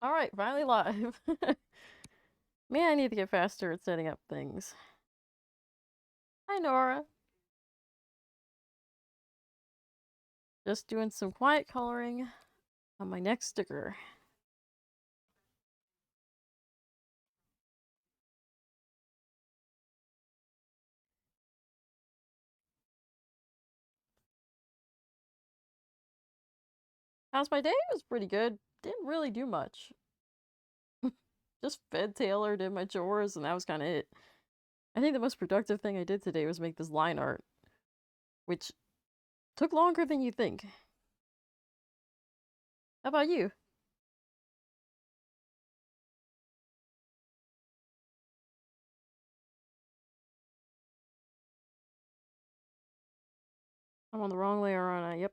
Alright, finally live. Man, I need to get faster at setting up things. Hi, Nora. Just doing some quiet coloring on my next sticker. How's my day? It was pretty good. Didn't really do much. Just fed Taylor, did my chores, and that was kind of it. I think the most productive thing I did today was make this line art, which took longer than you think. How about you? I'm on the wrong layer, aren't I? Yep.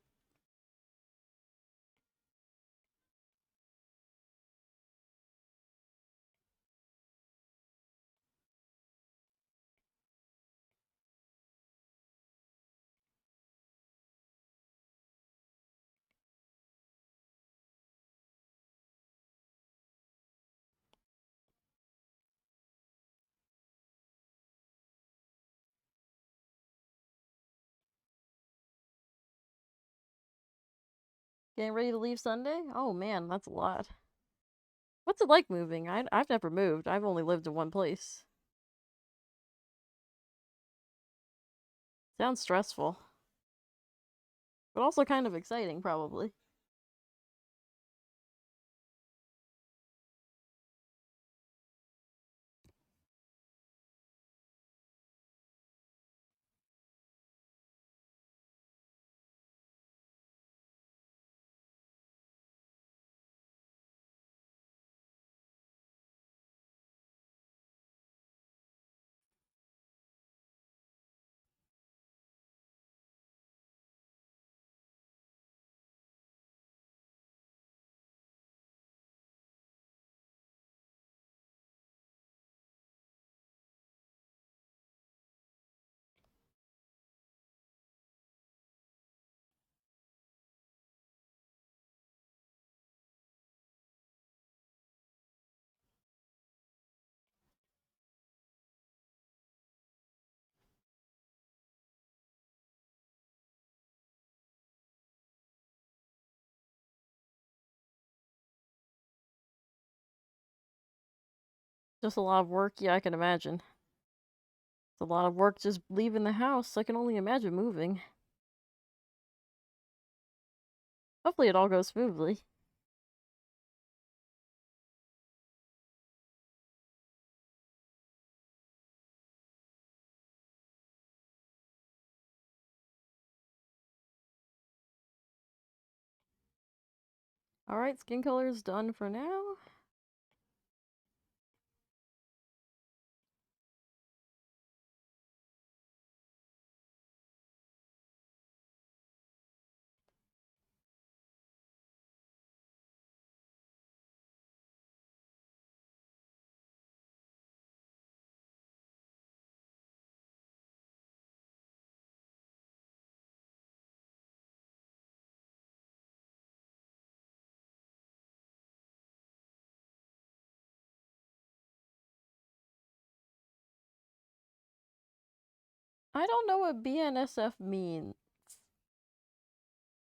Getting ready to leave Sunday? Oh man, that's a lot. What's it like moving? I've never moved. I've only lived in one place. Sounds stressful, but also kind of exciting, probably. Just a lot of work, yeah, I can imagine. It's a lot of work just leaving the house. I can only imagine moving. Hopefully it all goes smoothly. Alright, skin color is done for now. I don't know what BNSF means.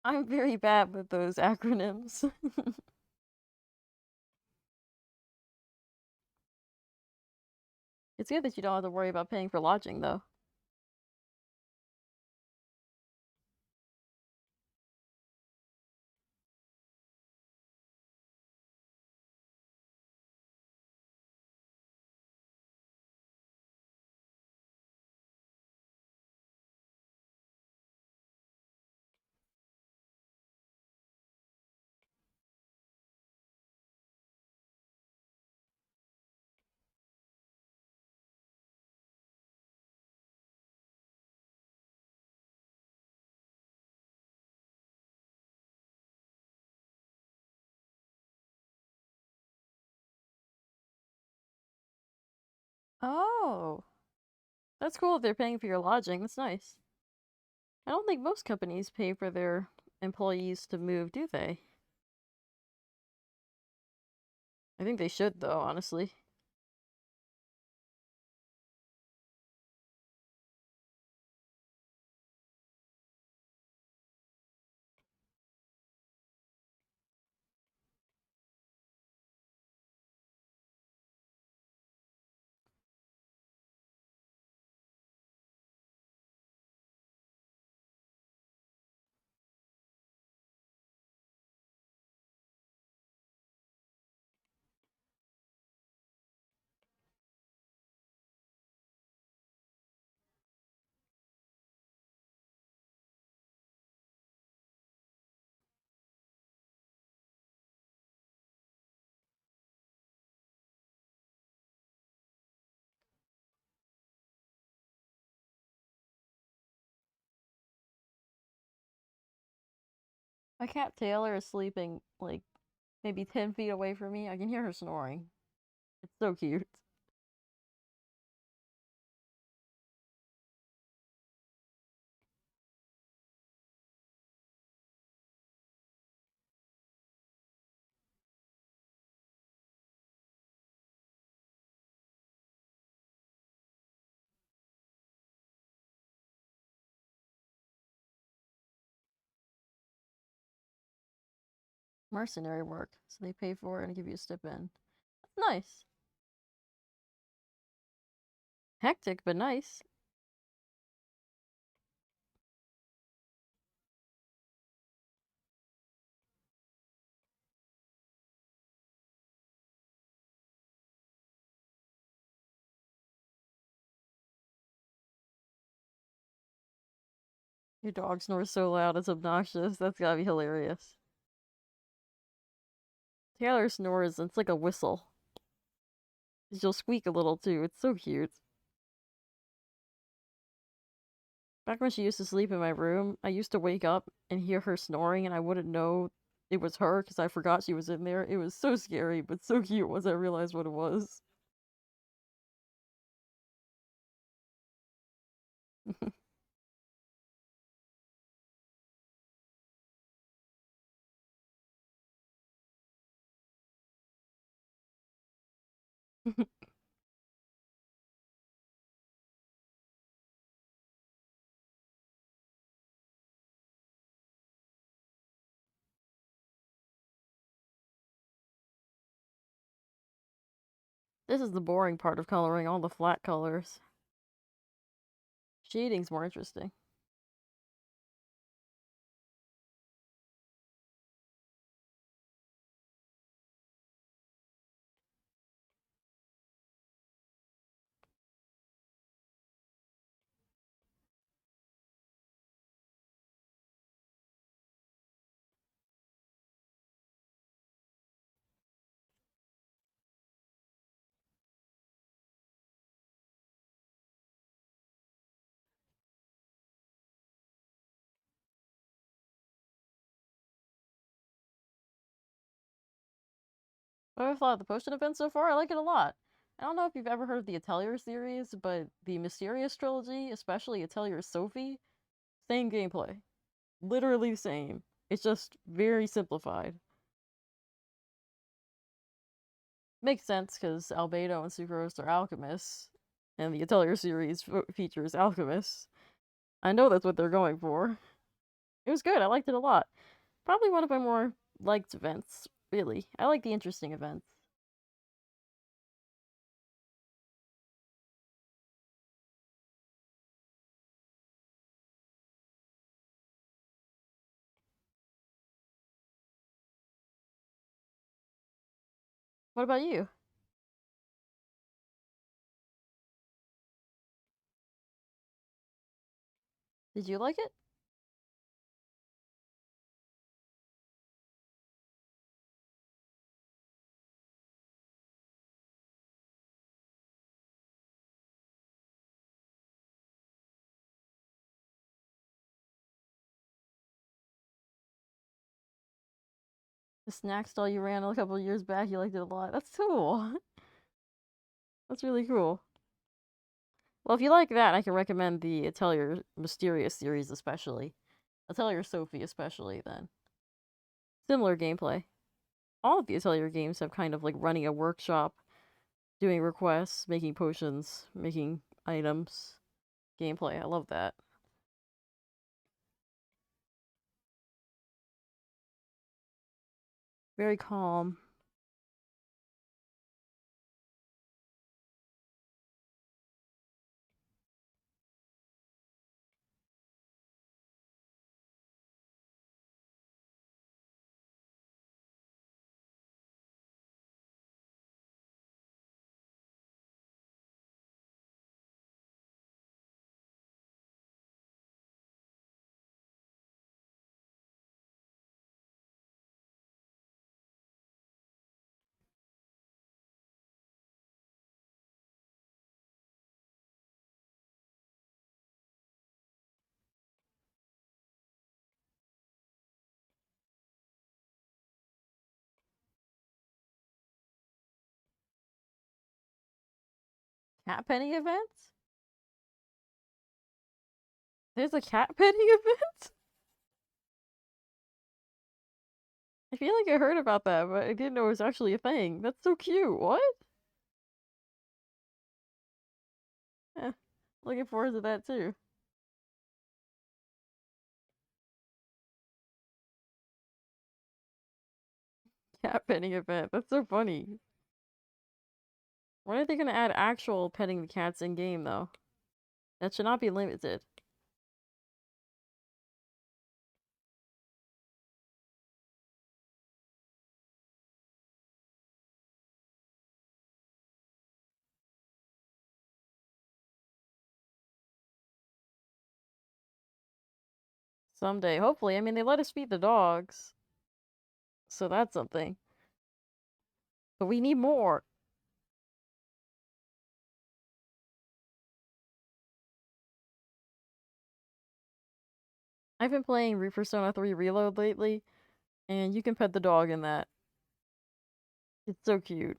I'm very bad with those acronyms. It's good that you don't have to worry about paying for lodging, though. Oh, that's cool if they're paying for your lodging. That's nice. I don't think most companies pay for their employees to move, do they? I think they should, though, honestly. My cat Taylor is sleeping, like, maybe 10 feet away from me. I can hear her snoring. It's so cute. Mercenary work, so they pay for it and give you a stipend. That's nice. Hectic, but nice. Your dog snores so loud, it's obnoxious. That's gotta be hilarious. Taylor snores, it's like a whistle. She'll squeak a little too. It's so cute. Back when she used to sleep in my room, I used to wake up and hear her snoring, and I wouldn't know it was her because I forgot she was in there. It was so scary, but so cute once I realized what it was. This is the boring part of coloring, all the flat colors. Shading's more interesting. What have I thought of the potion event so far? I like it a lot. I don't know if you've ever heard of the Atelier series, but the Mysterious trilogy, especially Atelier Sophie, same gameplay. Literally the same. It's just very simplified. Makes sense because Albedo and Sucrose are alchemists, and the Atelier series features alchemists. I know that's what they're going for. It was good. I liked it a lot. Probably one of my more liked events, really. I like the interesting events. What about you? Did you like it? The snack stall you ran a couple years back, you liked it a lot. That's cool. That's really cool. Well, if you like that, I can recommend the Atelier Mysterious series, especially. Atelier Sophie, especially, then. Similar gameplay. all of the Atelier games have kind of like running a workshop, doing requests, making potions, making items, gameplay. I love that. Very calm. Cat petting events? There's a cat petting event? I feel like I heard about that, but I didn't know it was actually a thing. That's so cute. What? Eh, looking forward to that too. Cat petting event. That's so funny. When are they gonna add actual petting the cats in game though? That should not be limited. Someday, hopefully. I mean, they let us feed the dogs, so that's something. But we need more. I've been playing Persona 3 Reload lately, and you can pet the dog in that. It's so cute.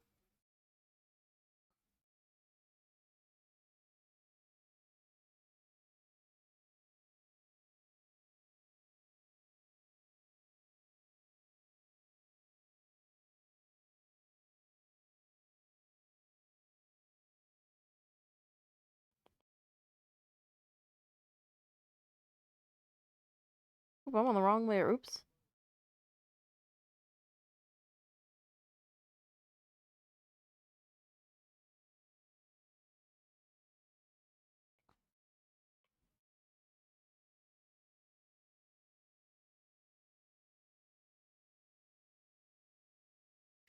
Oop, I'm on the wrong layer. Oops.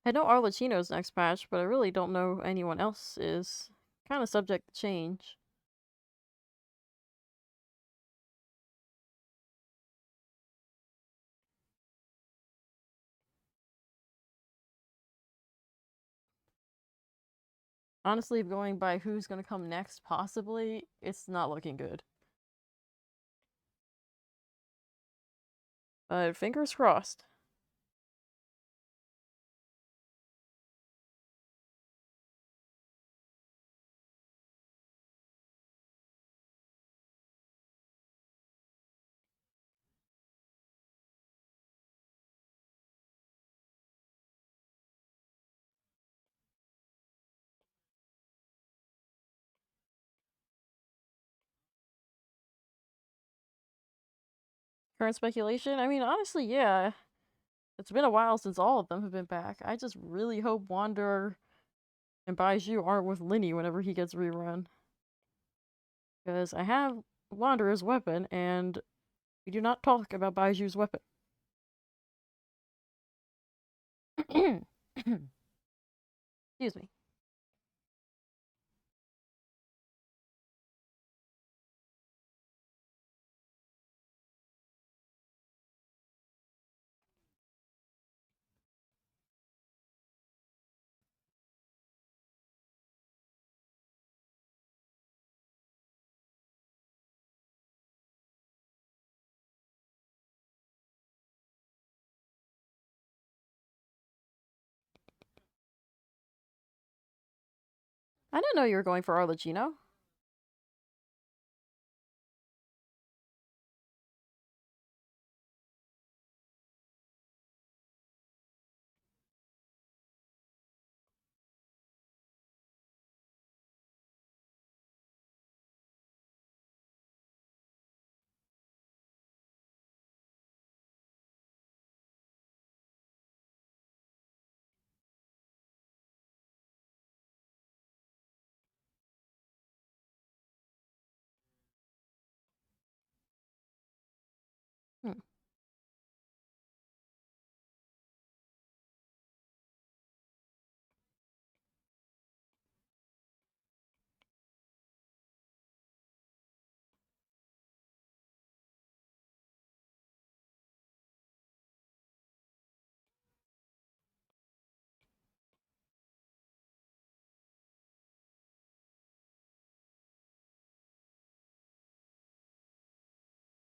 I know Arlecchino's next patch, but I really don't know anyone else is. Kind of subject to change. Honestly, going by who's gonna come next, possibly, it's not looking good. But fingers crossed. Current speculation? I mean, honestly, yeah. It's been a while since all of them have been back. I just really hope Wanderer and Baiju aren't with Linny whenever he gets rerun. Because I have Wanderer's weapon, and we do not talk about Baiju's weapon. Excuse me. I didn't know you were going for Arlecchino.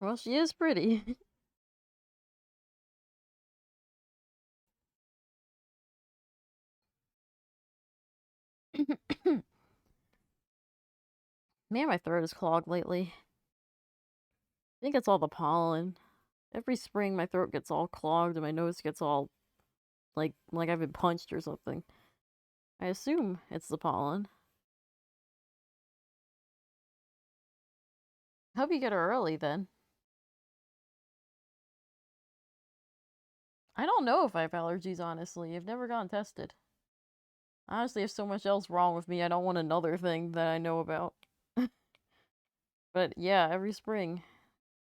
Well, she is pretty. Man, my throat is clogged lately. I think it's all the pollen. Every spring, my throat gets all clogged and my nose gets all like I've been punched or something. I assume it's the pollen. I hope you get her early then. I don't know if I have allergies, honestly. I've never gotten tested. Honestly, there's so much else wrong with me, I don't want another thing that I know about. But yeah, every spring.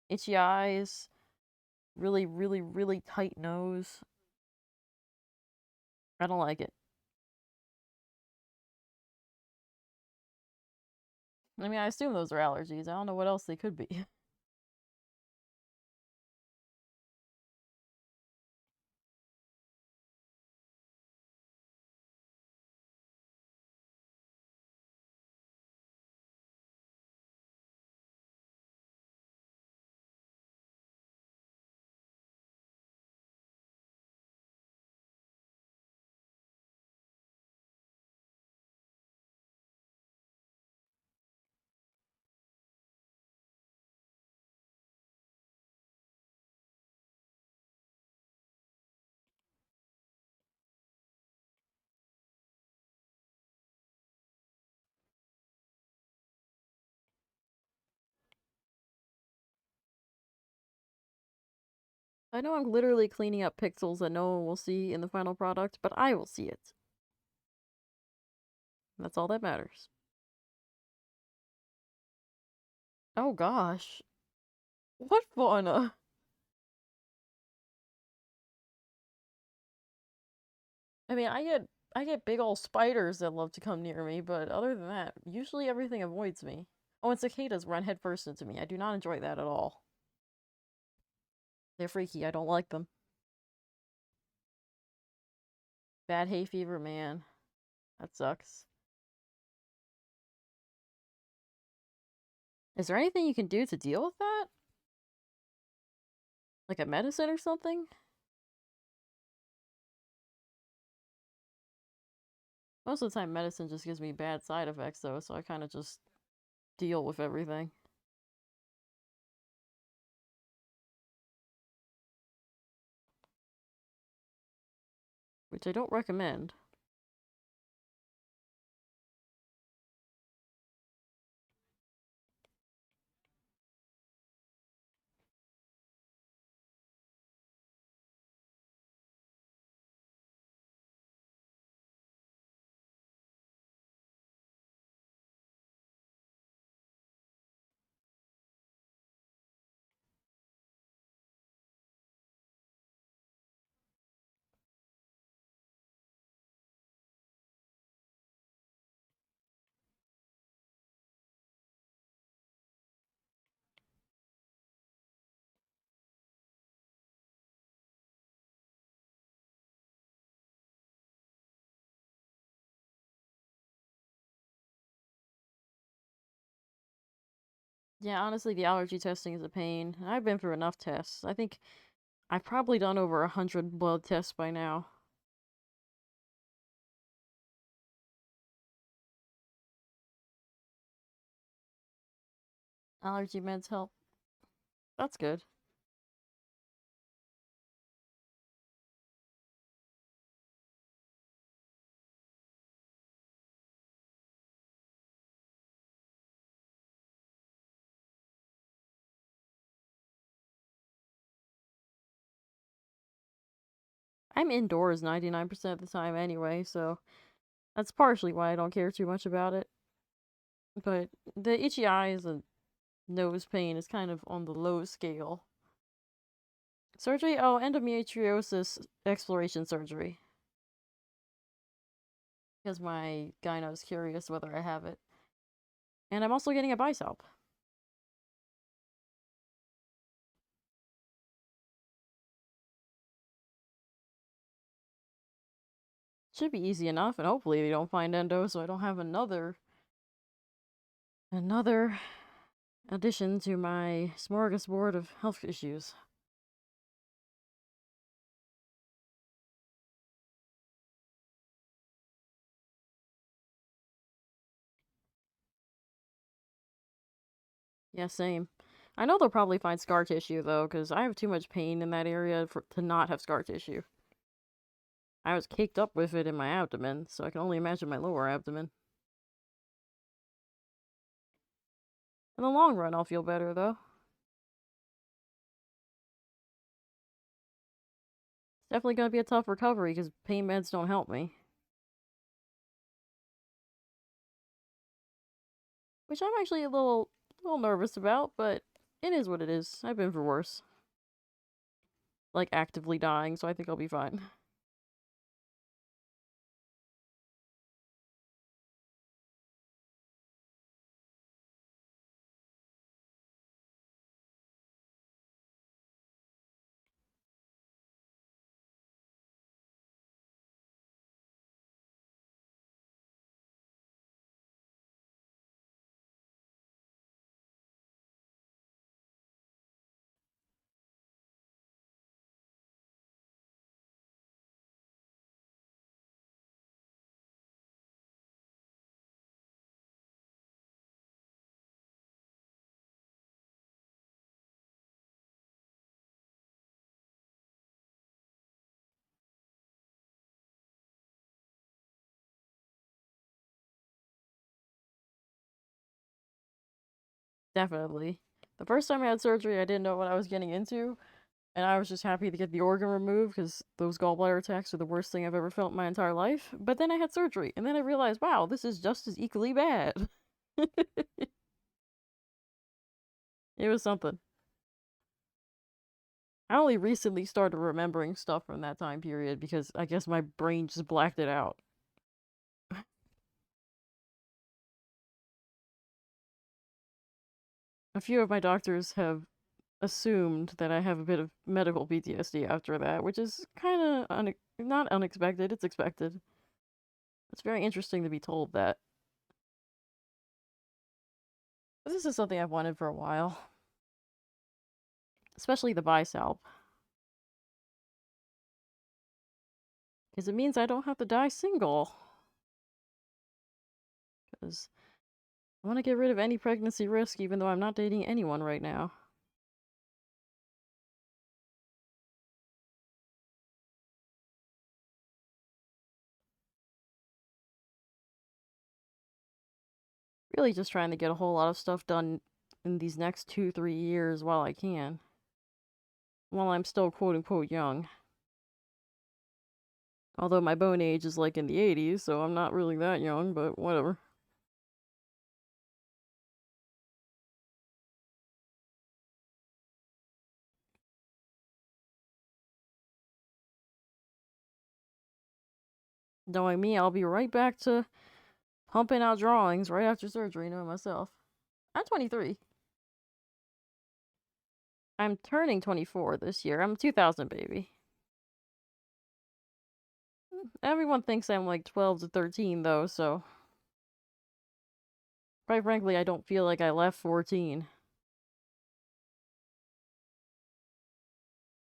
Itchy eyes, really, really, really tight nose. I don't like it. I mean, I assume those are allergies. I don't know what else they could be. I know I'm literally cleaning up pixels that no one will see in the final product, but I will see it. That's all that matters. Oh gosh. What fauna? I mean, I get big old spiders that love to come near me, but other than that, usually everything avoids me. Oh, and cicadas run headfirst into me. I do not enjoy that at all. They're freaky. I don't like them. Bad hay fever, man. That sucks. Is there anything you can do to deal with that? Like a medicine or something? Most of the time, medicine just gives me bad side effects, though, so I kind of just deal with everything. Which I don't recommend. Yeah, honestly, the allergy testing is a pain. I've been through enough tests. I think I've probably done over 100 blood tests by now. Allergy meds help. That's good. I'm indoors 99% of the time anyway, so that's partially why I don't care too much about it. But the itchy eyes and nose pain is kind of on the low scale. Surgery? Oh, endometriosis exploration surgery. Because my gyno is curious whether I have it. And I'm also getting a bicep. Should be easy enough, and hopefully they don't find endo so I don't have another addition to my smorgasbord of health issues. Yeah, same. I know they'll probably find scar tissue though, because I have too much pain in that area to not have scar tissue. I was caked up with it in my abdomen, so I can only imagine my lower abdomen. In the long run, I'll feel better though. It's definitely gonna be a tough recovery because pain meds don't help me. Which I'm actually a little nervous about, but it is what it is. I've been for worse. Like actively dying, so I think I'll be fine. Definitely. The first time I had surgery, I didn't know what I was getting into, and I was just happy to get the organ removed because those gallbladder attacks are the worst thing I've ever felt in my entire life. But then I had surgery, and then I realized, wow, this is just as equally bad. It was something. I only recently started remembering stuff from that time period because I guess my brain just blacked it out. A few of my doctors have assumed that I have a bit of medical PTSD after that, which is kind of not unexpected, it's expected. It's very interesting to be told that. But this is something I've wanted for a while, especially the bisalp, because it means I don't have to die single. Because I want to get rid of any pregnancy risk, even though I'm not dating anyone right now. Really just trying to get a whole lot of stuff done in these next 2-3 years while I can. While I'm still quote unquote young. Although my bone age is like in the 80s, so I'm not really that young, but whatever. Knowing me, I'll be right back to pumping out drawings right after surgery, knowing myself. I'm 23. I'm turning 24 this year. I'm a 2000 baby. Everyone thinks I'm like 12 to 13, though, so. Quite frankly, I don't feel like I left 14.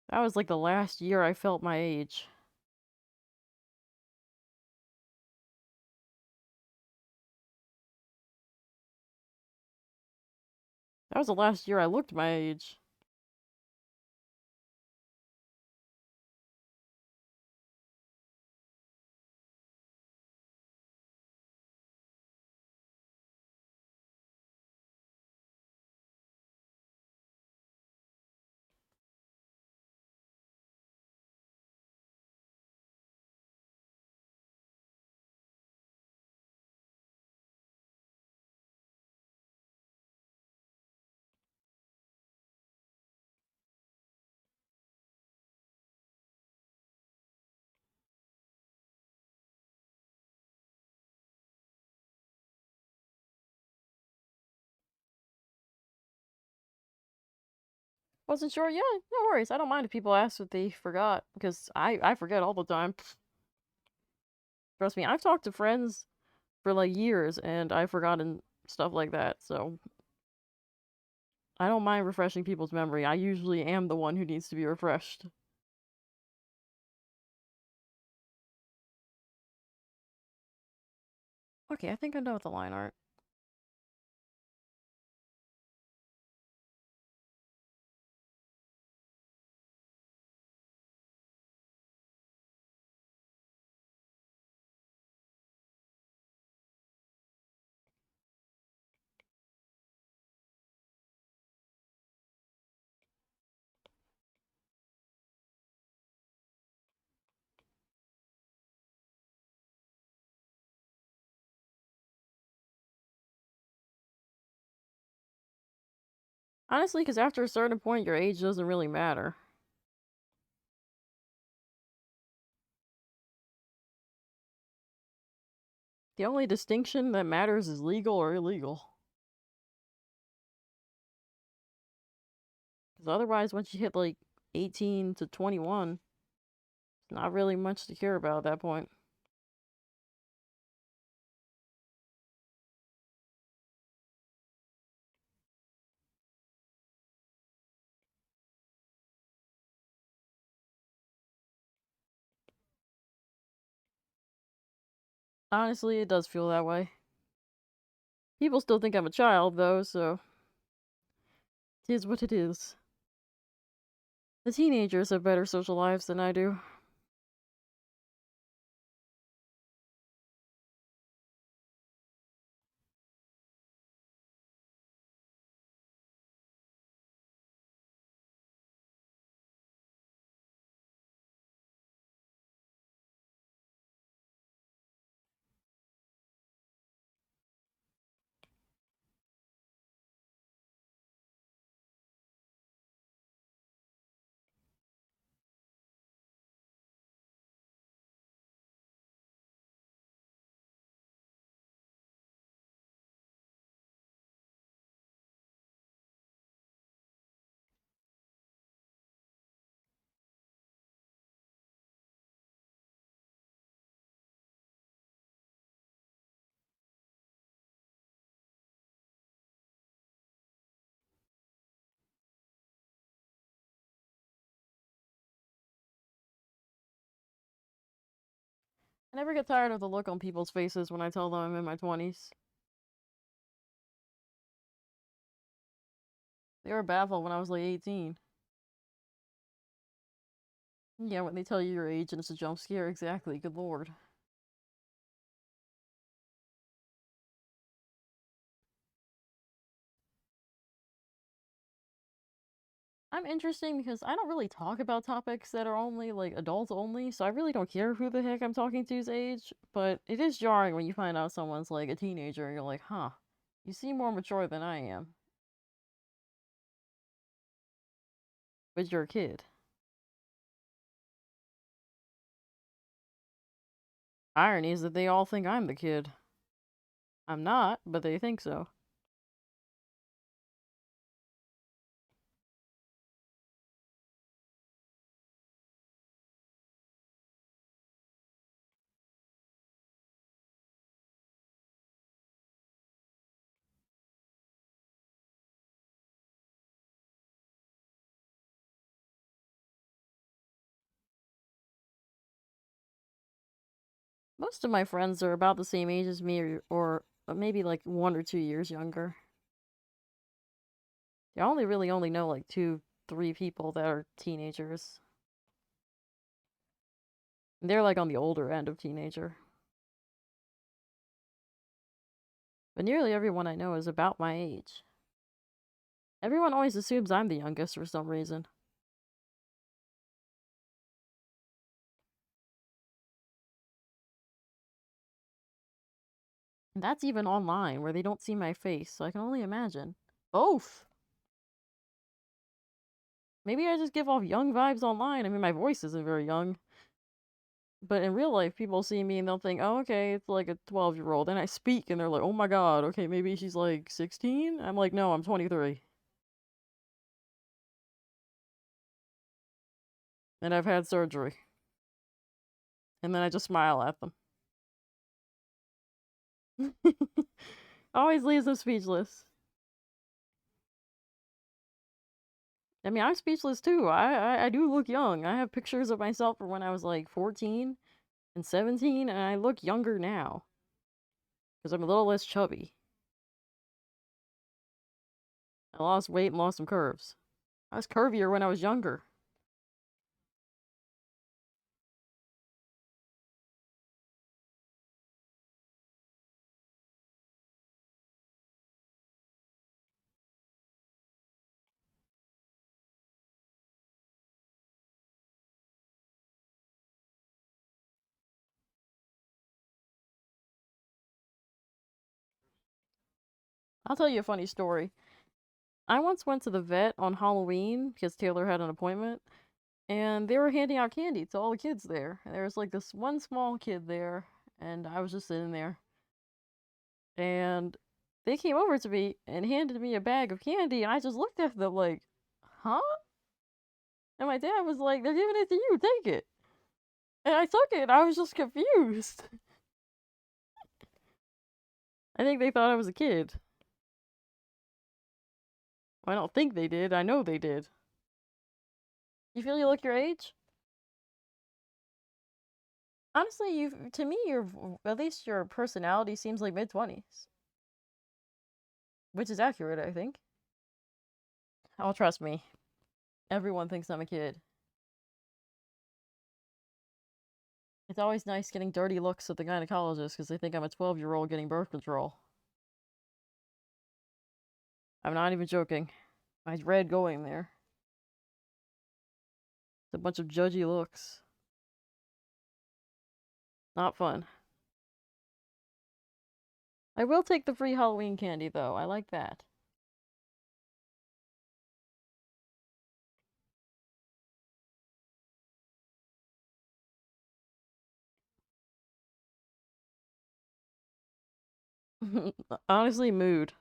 That was like the last year I felt my age. That was the last year I looked my age. Wasn't sure? Yeah, no worries. I don't mind if people ask what they forgot, because I forget all the time. Trust me, I've talked to friends for like years and I've forgotten stuff like that, so I don't mind refreshing people's memory. I usually am the one who needs to be refreshed. Okay, I think I'm done with the line art. Honestly, because after a certain point, your age doesn't really matter. The only distinction that matters is legal or illegal. Because otherwise, once you hit like 18 to 21, it's not really much to care about at that point. Honestly, it does feel that way. People still think I'm a child, though, so it is what it is. The teenagers have better social lives than I do. I never get tired of the look on people's faces when I tell them I'm in my 20s. They were baffled when I was like 18. Yeah, when they tell you your age and it's a jump scare, exactly, good lord. I'm interesting because I don't really talk about topics that are only like adults only, so I really don't care who the heck I'm talking to's age, but it is jarring when you find out someone's like a teenager and you're like, huh, you seem more mature than I am, but you're a kid. Irony is that they all think I'm the kid. I'm not, but they think so. Most of my friends are about the same age as me, or maybe like 1 or 2 years younger. I only really only know like two, three people that are teenagers. They're like on the older end of teenager. But nearly everyone I know is about my age. Everyone always assumes I'm the youngest for some reason. And that's even online, where they don't see my face, so I can only imagine. Both! Maybe I just give off young vibes online. I mean, my voice isn't very young. But in real life, people see me and they'll think, oh, okay, it's like a 12-year-old. And I speak and they're like, oh my god, okay, maybe she's like 16? I'm like, no, I'm 23. And I've had surgery. And then I just smile at them. Always leaves them speechless. I mean, I'm speechless too. I do look young. I have pictures of myself from when I was like 14 and 17, and I look younger now because I'm a little less chubby. I lost weight and lost some curves. I was curvier when I was younger. I'll tell you a funny story. I once went to the vet on Halloween because Taylor had an appointment, and they were handing out candy to all the kids there. And there was like this one small kid there, and I was just sitting there. And they came over to me and handed me a bag of candy, and I just looked at them like, huh? And my dad was like, they're giving it to you, take it. And I took it, and I was just confused. I think they thought I was a kid. I don't think they did, I know they did. You feel you look your age? Honestly, to me, at least your personality seems like mid-20s. Which is accurate, I think. Oh, trust me. Everyone thinks I'm a kid. It's always nice getting dirty looks at the gynecologist because they think I'm a 12-year-old getting birth control. I'm not even joking. I dread going there. It's a bunch of judgy looks. Not fun. I will take the free Halloween candy, though. I like that. Honestly, mood.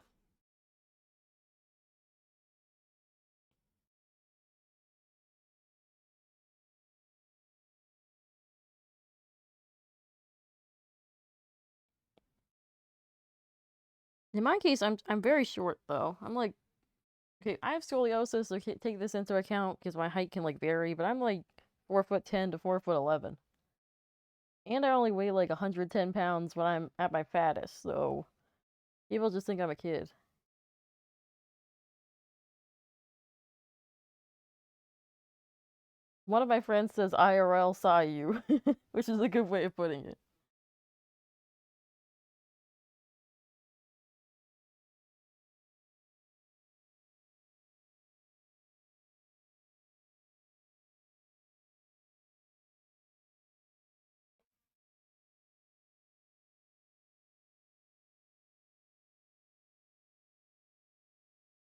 In my case, I'm very short though. I'm like, okay, I have scoliosis, so take this into account because my height can like vary, but I'm like 4'10" to 4'11", and I only weigh like 110 pounds when I'm at my fattest. So people just think I'm a kid. One of my friends says IRL saw you, which is a good way of putting it.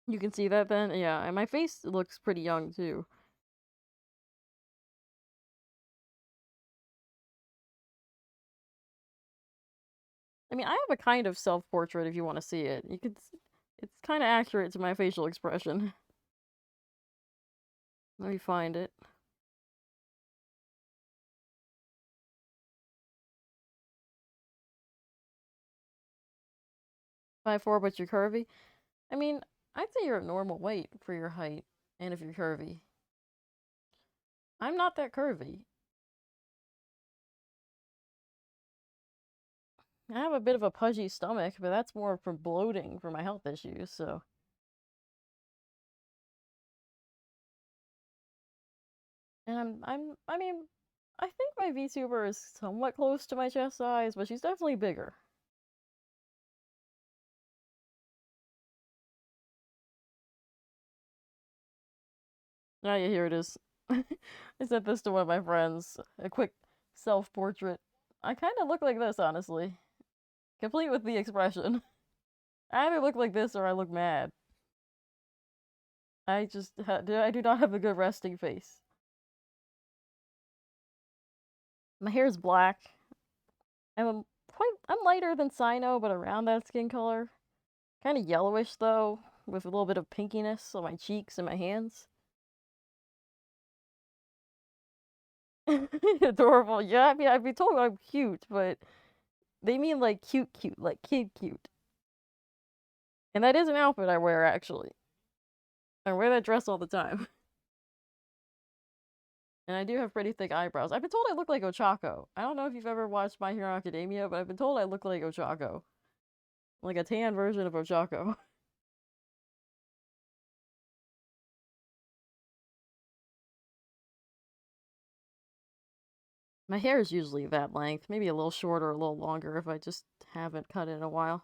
You can see that then? Yeah, and my face looks pretty young too. I mean, I have a kind of self-portrait if you want to see it. It's kind of accurate to my facial expression. Let me find it. 5'4", but you're curvy. I mean, I'd say you're a normal weight for your height, and if you're curvy. I'm not that curvy. I have a bit of a pudgy stomach, but that's more from bloating from my health issues, so. And I mean, I think my VTuber is somewhat close to my chest size, but she's definitely bigger. Ah, yeah, here it is. I sent this to one of my friends. A quick self-portrait. I kind of look like this, honestly. Complete with the expression. I either look like this or I look mad. I do not have a good resting face. My hair is black. I'm lighter than Sino, but around that skin color. Kind of yellowish though, with a little bit of pinkiness on my cheeks and my hands. Adorable. Yeah, I mean, I'd be told I'm cute, but they mean like cute, cute, like kid cute. And that is an outfit I wear actually. I wear that dress all the time. And I do have pretty thick eyebrows. I've been told I look like Ochako. I don't know if you've ever watched My Hero Academia, but I've been told I look like Ochako. Like a tan version of Ochako. My hair is usually that length, maybe a little shorter, a little longer if I just haven't cut it in a while.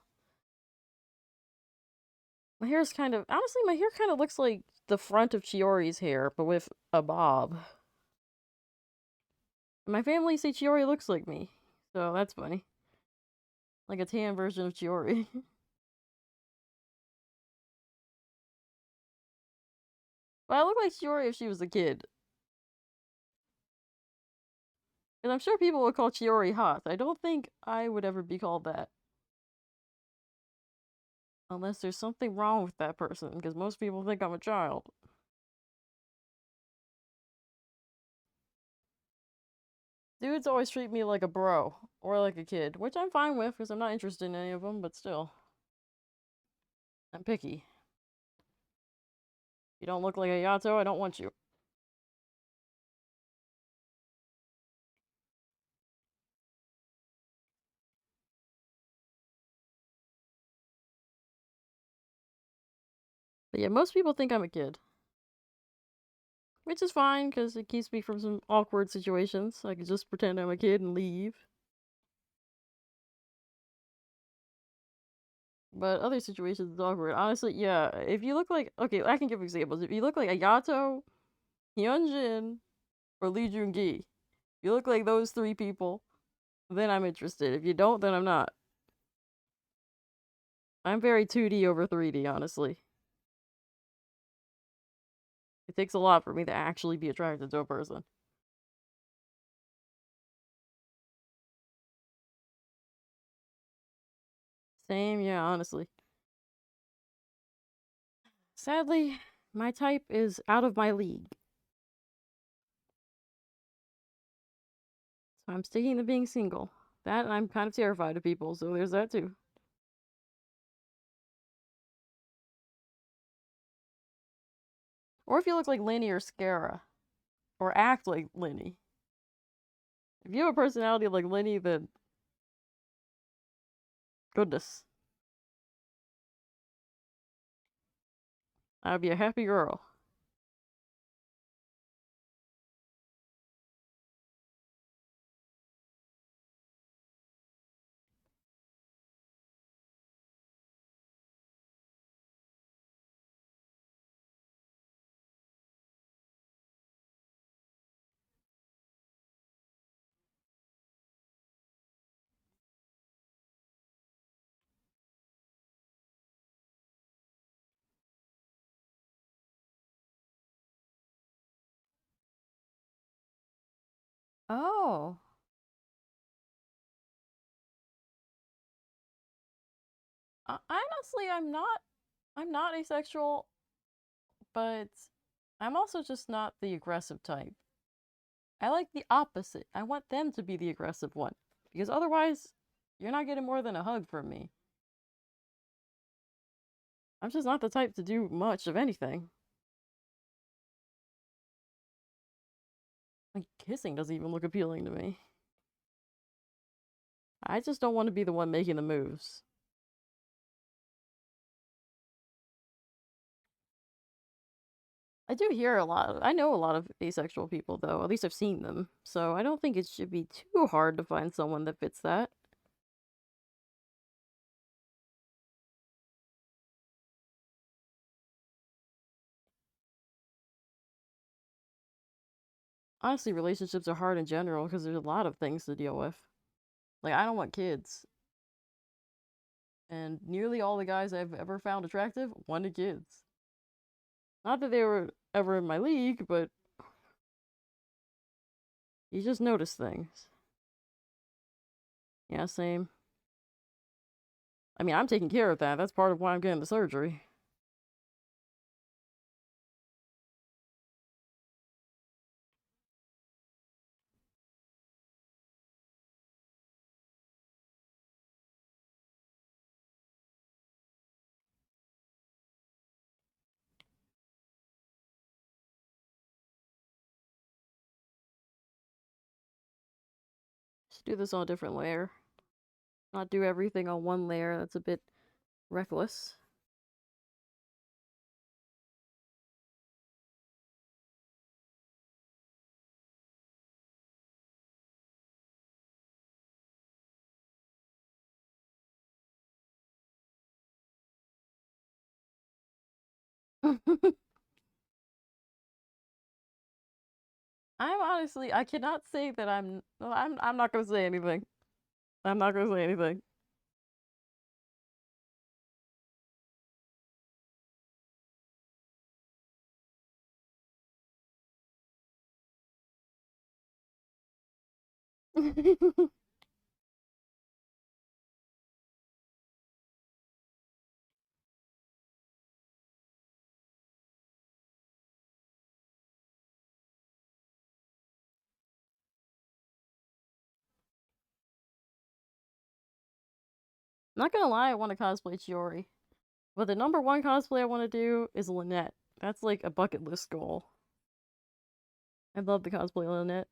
My hair is kind of, honestly, my hair kind of looks like the front of Chiori's hair, but with a bob. My family say Chiori looks like me, so that's funny. Like a tan version of Chiori. But I look like Chiori if she was a kid. And I'm sure people would call Chiori hot. I don't think I would ever be called that. Unless there's something wrong with that person, because most people think I'm a child. Dudes always treat me like a bro, or like a kid, which I'm fine with, because I'm not interested in any of them, but still. I'm picky. You don't look like a Yato, I don't want you. But yeah, most people think I'm a kid. Which is fine, because it keeps me from some awkward situations. I can just pretend I'm a kid and leave. But other situations, it's awkward. Honestly, yeah, if you look like... Okay, I can give examples. If you look like a Yato, Hyunjin, or Lee Joon-gi, if you look like those three people, then I'm interested. If you don't, then I'm not. I'm very 2D over 3D, honestly. It takes a lot for me to actually be attracted to a person. Same, yeah, honestly. Sadly, my type is out of my league. So I'm sticking to being single. That and I'm kind of terrified of people, so there's that too. Or if you look like Lenny or Scara, or act like Lenny. If you have a personality like Lenny, then goodness, I'd be a happy girl. Oh. Honestly, I'm not asexual, but I'm also just not the aggressive type. I like the opposite. I want them to be the aggressive one. Because otherwise, you're not getting more than a hug from me. I'm just not the type to do much of anything. Like, kissing doesn't even look appealing to me. I just don't want to be the one making the moves. I do hear a lot. I know a lot of asexual people, though. At least I've seen them. So I don't think it should be too hard to find someone that fits that. Honestly, relationships are hard in general because there's a lot of things to deal with. Like, I don't want kids. And nearly all the guys I've ever found attractive wanted kids. Not that they were ever in my league, but you just notice things. Yeah, same. I mean, I'm taking care of that. That's part of why I'm getting the surgery. Just do this on a different layer. Not do everything on one layer. That's a bit reckless. I'm honestly, I cannot say that I'm not gonna say anything. I'm not gonna say anything. Not gonna lie, I want to cosplay Chiori. But the number one cosplay I want to do is Lynette. That's like a bucket list goal. I love the cosplay Lynette.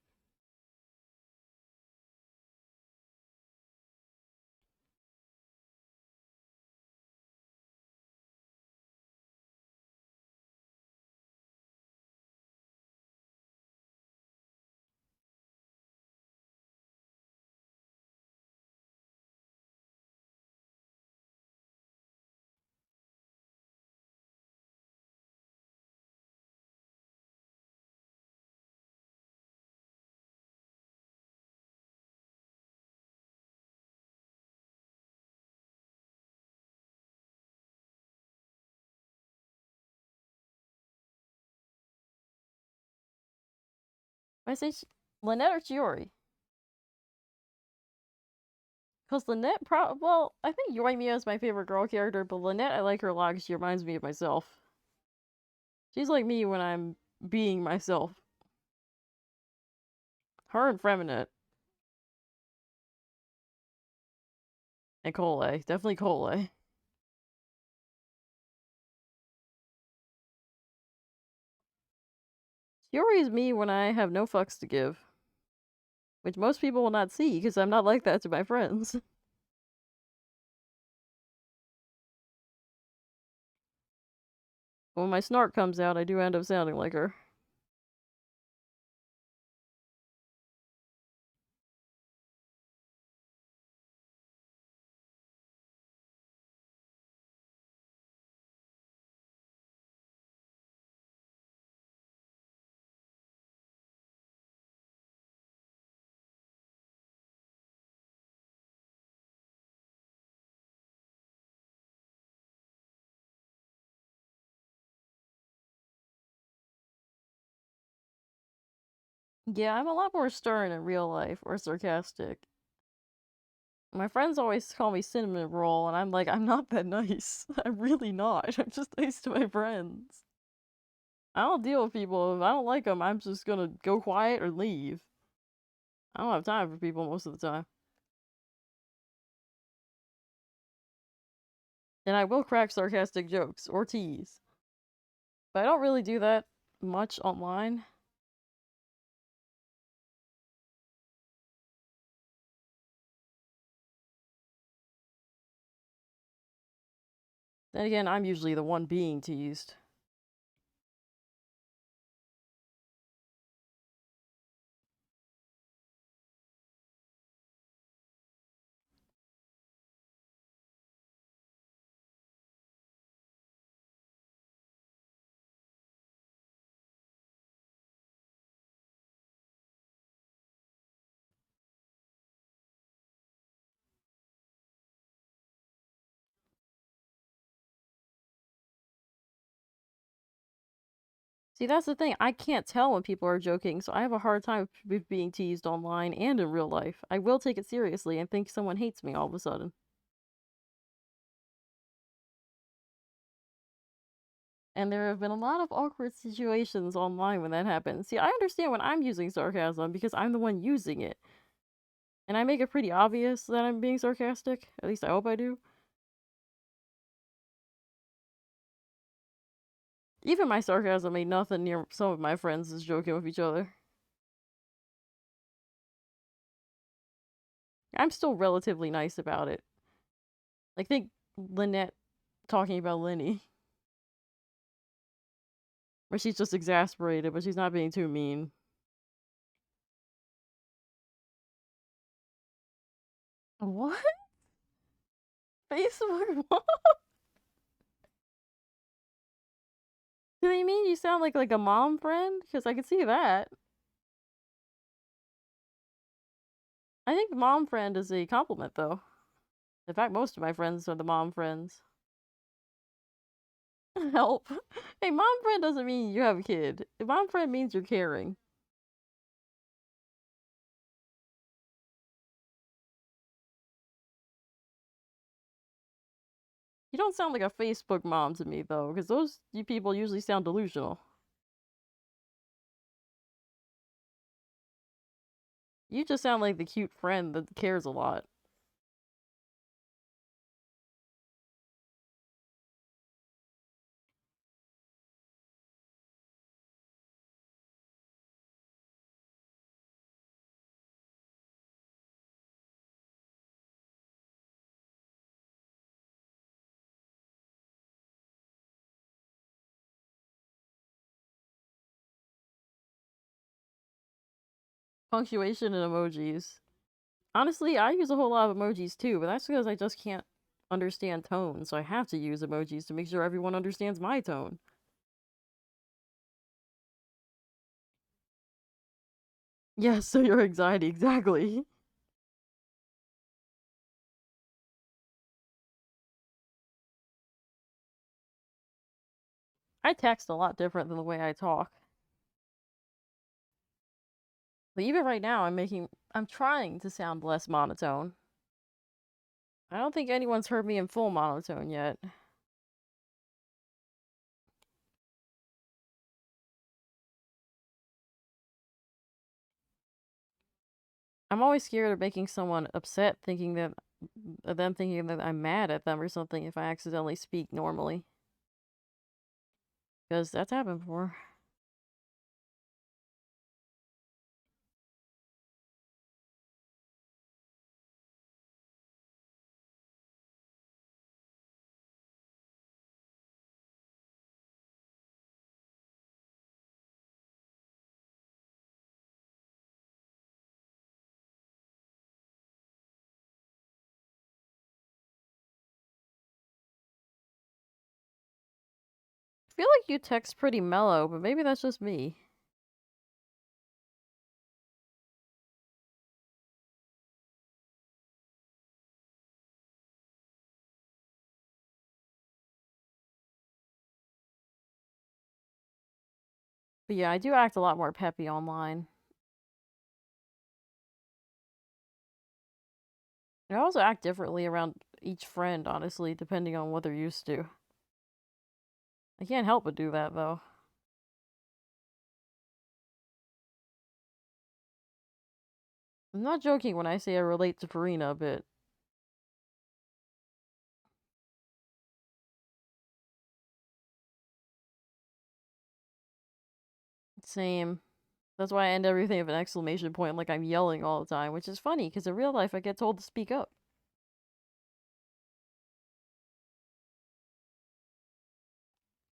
I say Lynette or Chiori? Because Lynette, well, I think Yoimiya is my favorite girl character, but Lynette, I like her a lot because she reminds me of myself. She's like me when I'm being myself. Her and Freminette. And Cole. Definitely Cole. Chiori is me when I have no fucks to give. Which most people will not see because I'm not like that to my friends. When my snark comes out, I do end up sounding like her. Yeah, I'm a lot more stern in real life or sarcastic. My friends always call me cinnamon roll, and I'm like, I'm not that nice. I'm really not. I'm just nice to my friends. I don't deal with people. If I don't like them, I'm just gonna go quiet or leave. I don't have time for people most of the time. And I will crack sarcastic jokes or tease. But I don't really do that much online. Then again, I'm usually the one being teased. See, that's the thing. I can't tell when people are joking, so I have a hard time with being teased online and in real life. I will take it seriously and think someone hates me all of a sudden. And there have been a lot of awkward situations online when that happens. See, I understand when I'm using sarcasm because I'm the one using it. And I make it pretty obvious that I'm being sarcastic. At least I hope I do. Even my sarcasm ain't nothing near some of my friends is joking with each other. I'm still relatively nice about it. Like, think Lynette talking about Lenny, where she's just exasperated, but she's not being too mean. What? Facebook mom? Do they mean you sound like a mom friend? Because I can see that. I think mom friend is a compliment, though. In fact, most of my friends are the mom friends. Help. Hey, mom friend doesn't mean you have a kid. A mom friend means you're caring. You don't sound like a Facebook mom to me, though, because those you people usually sound delusional. You just sound like the cute friend that cares a lot. Punctuation and emojis. Honestly, I use a whole lot of emojis too, but that's because I just can't understand tone, so I have to use emojis to make sure everyone understands my tone. Yes, so your anxiety, exactly. I text a lot different than the way I talk. But even right now, I'm trying to sound less monotone. I don't think anyone's heard me in full monotone yet. I'm always scared of making someone upset, thinking that them thinking that I'm mad at them or something if I accidentally speak normally. Because that's happened before. I feel like you text pretty mellow, but maybe that's just me. But yeah, I do act a lot more peppy online. I also act differently around each friend, honestly, depending on what they're used to. I can't help but do that, though. I'm not joking when I say I relate to Farina a bit. Same. That's why I end everything with an exclamation point like I'm yelling all the time, which is funny because in real life I get told to speak up.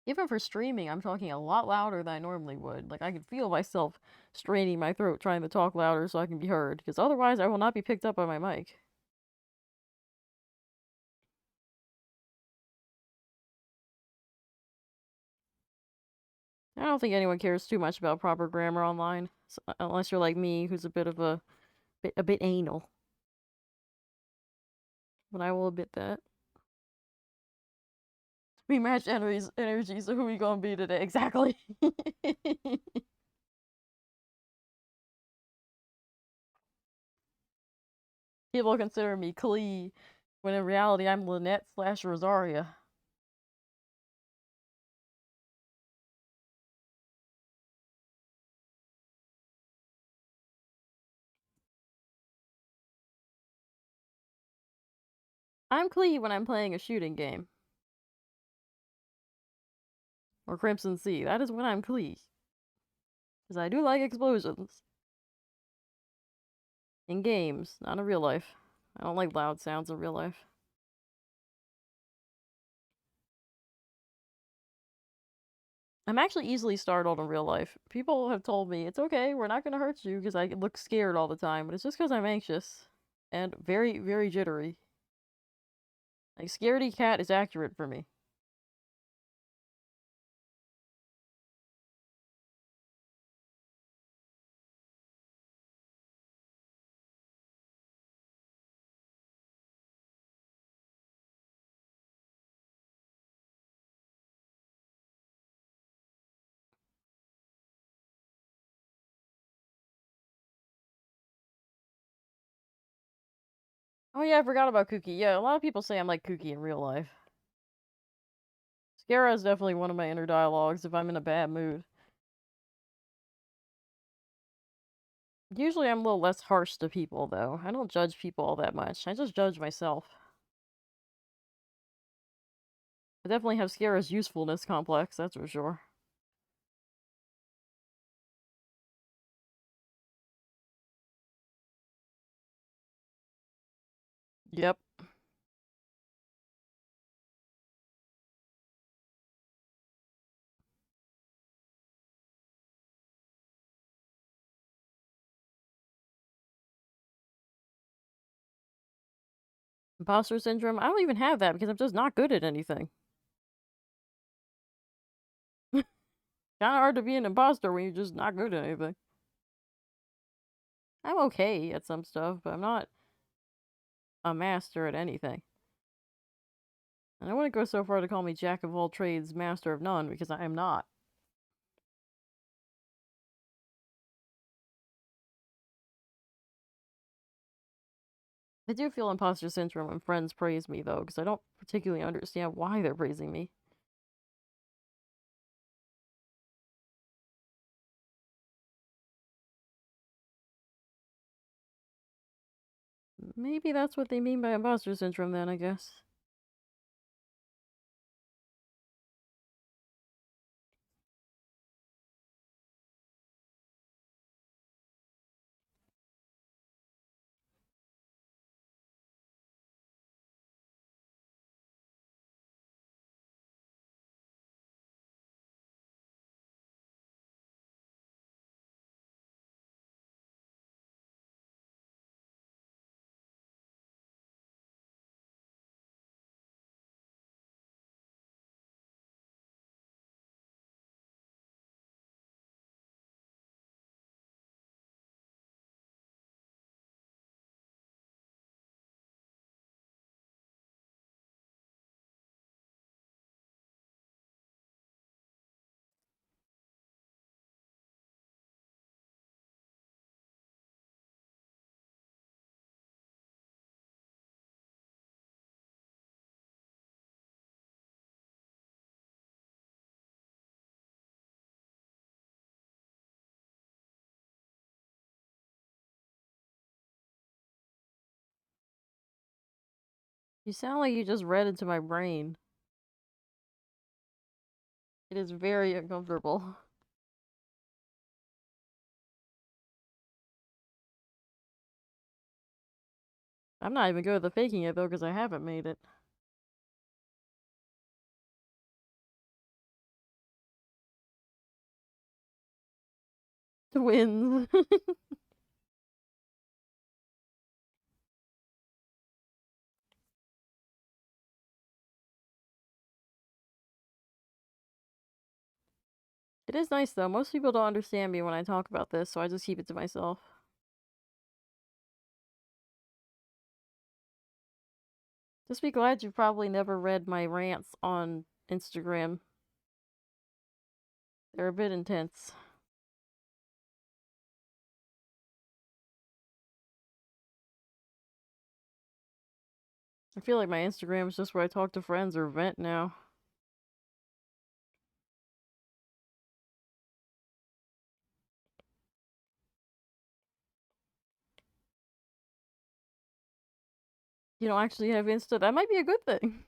Even for streaming, I'm talking a lot louder than I normally would. Like, I can feel myself straining my throat trying to talk louder so I can be heard, because otherwise I will not be picked up by my mic. I don't think anyone cares too much about proper grammar online, unless you're like me, who's a bit of a bit anal. But I will admit that. We match energies, so who we gonna be today? Exactly. People consider me Klee, when in reality I'm Lynette slash Rosaria. I'm Klee when I'm playing a shooting game. Or Crimson Sea. That is when I'm Klee. Because I do like explosions. In games, not in real life. I don't like loud sounds in real life. I'm actually easily startled in real life. People have told me, it's okay, we're not gonna hurt you, because I look scared all the time, but it's just because I'm anxious. And very, very jittery. Like, scaredy cat is accurate for me. Oh yeah, I forgot about Kooky. Yeah, a lot of people say I'm like Kooky in real life. Scara is definitely one of my inner dialogues if I'm in a bad mood. Usually I'm a little less harsh to people, though. I don't judge people all that much. I just judge myself. I definitely have Scara's usefulness complex, that's for sure. Yep. Imposter syndrome? I don't even have that because I'm just not good at anything. Kinda hard to be an imposter when you're just not good at anything. I'm okay at some stuff, but I'm not a master at anything. And I wouldn't go so far to call me jack of all trades, master of none, because I am not. I do feel imposter syndrome when friends praise me, though, because I don't particularly understand why they're praising me. Maybe that's what they mean by imposter syndrome, then, I guess. You sound like you just read into my brain. It is very uncomfortable. I'm not even good at the faking it, though, because I haven't made it. Twins. It is nice, though. Most people don't understand me when I talk about this, so I just keep it to myself. Just be glad you probably never read my rants on Instagram. They're a bit intense. I feel like my Instagram is just where I talk to friends or vent now. You don't actually have Insta. That might be a good thing.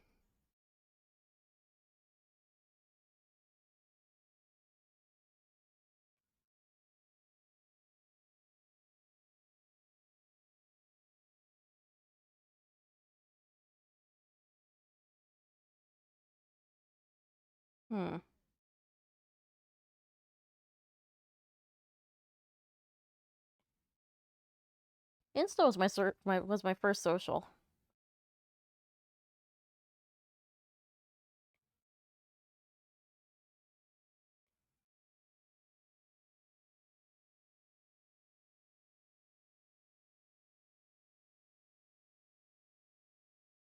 Hmm. Insta was my first social.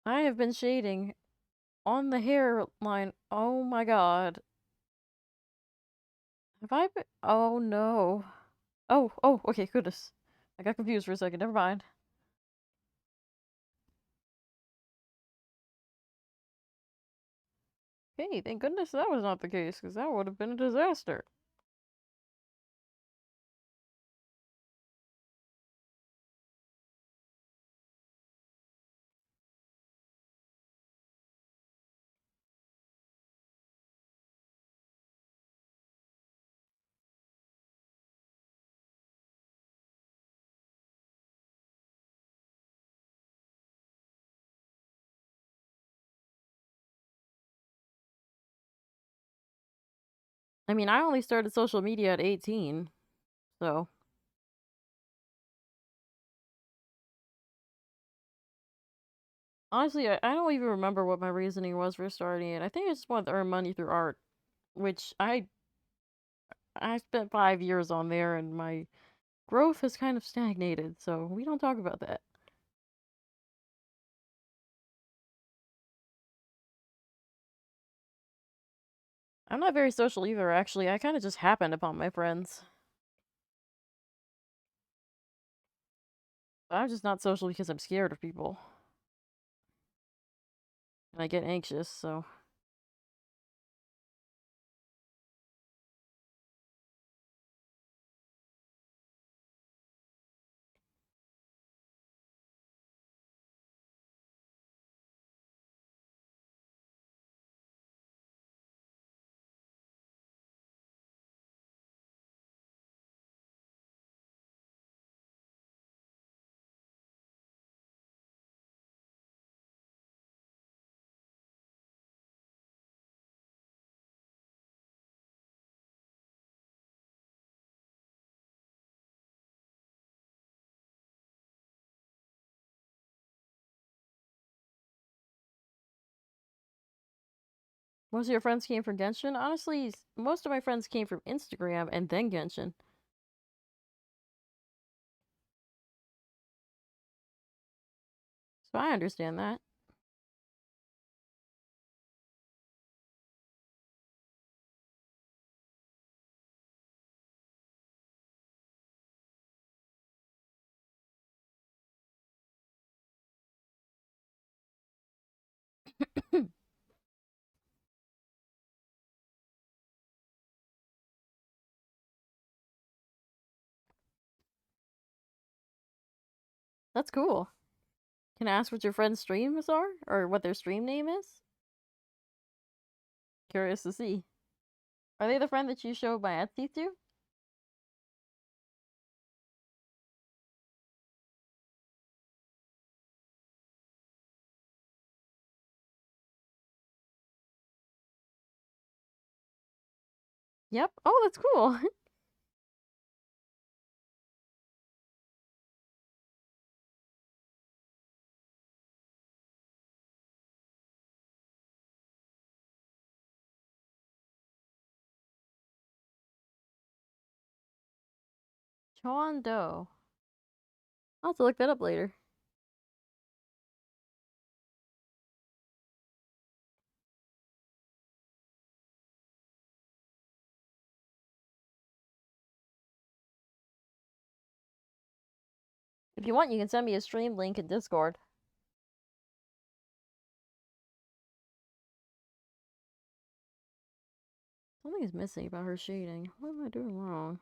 I have been shading on the hairline. Oh my god. Have I been? Oh no. Oh, okay, goodness. I got confused for a second. Never mind. Hey, thank goodness that was not the case, because that would have been a disaster. I mean, I only started social media at 18, so. Honestly, I don't even remember what my reasoning was for starting it. I think I just wanted to earn money through art, which I spent 5 years on there, and my growth has kind of stagnated, so we don't talk about that. I'm not very social either, actually. I kind of just happened upon my friends. I'm just not social because I'm scared of people. And I get anxious, so. Most of your friends came from Genshin? Honestly, most of my friends came from Instagram and then Genshin. So I understand that. That's cool. Can I ask what your friends' streams are? Or what their stream name is? Curious to see. Are they the friend that you showed my Etsy to? Yep. Oh, that's cool. Chondo. I'll have to look that up later. If you want, you can send me a stream link in Discord. Something is missing about her shading. What am I doing wrong?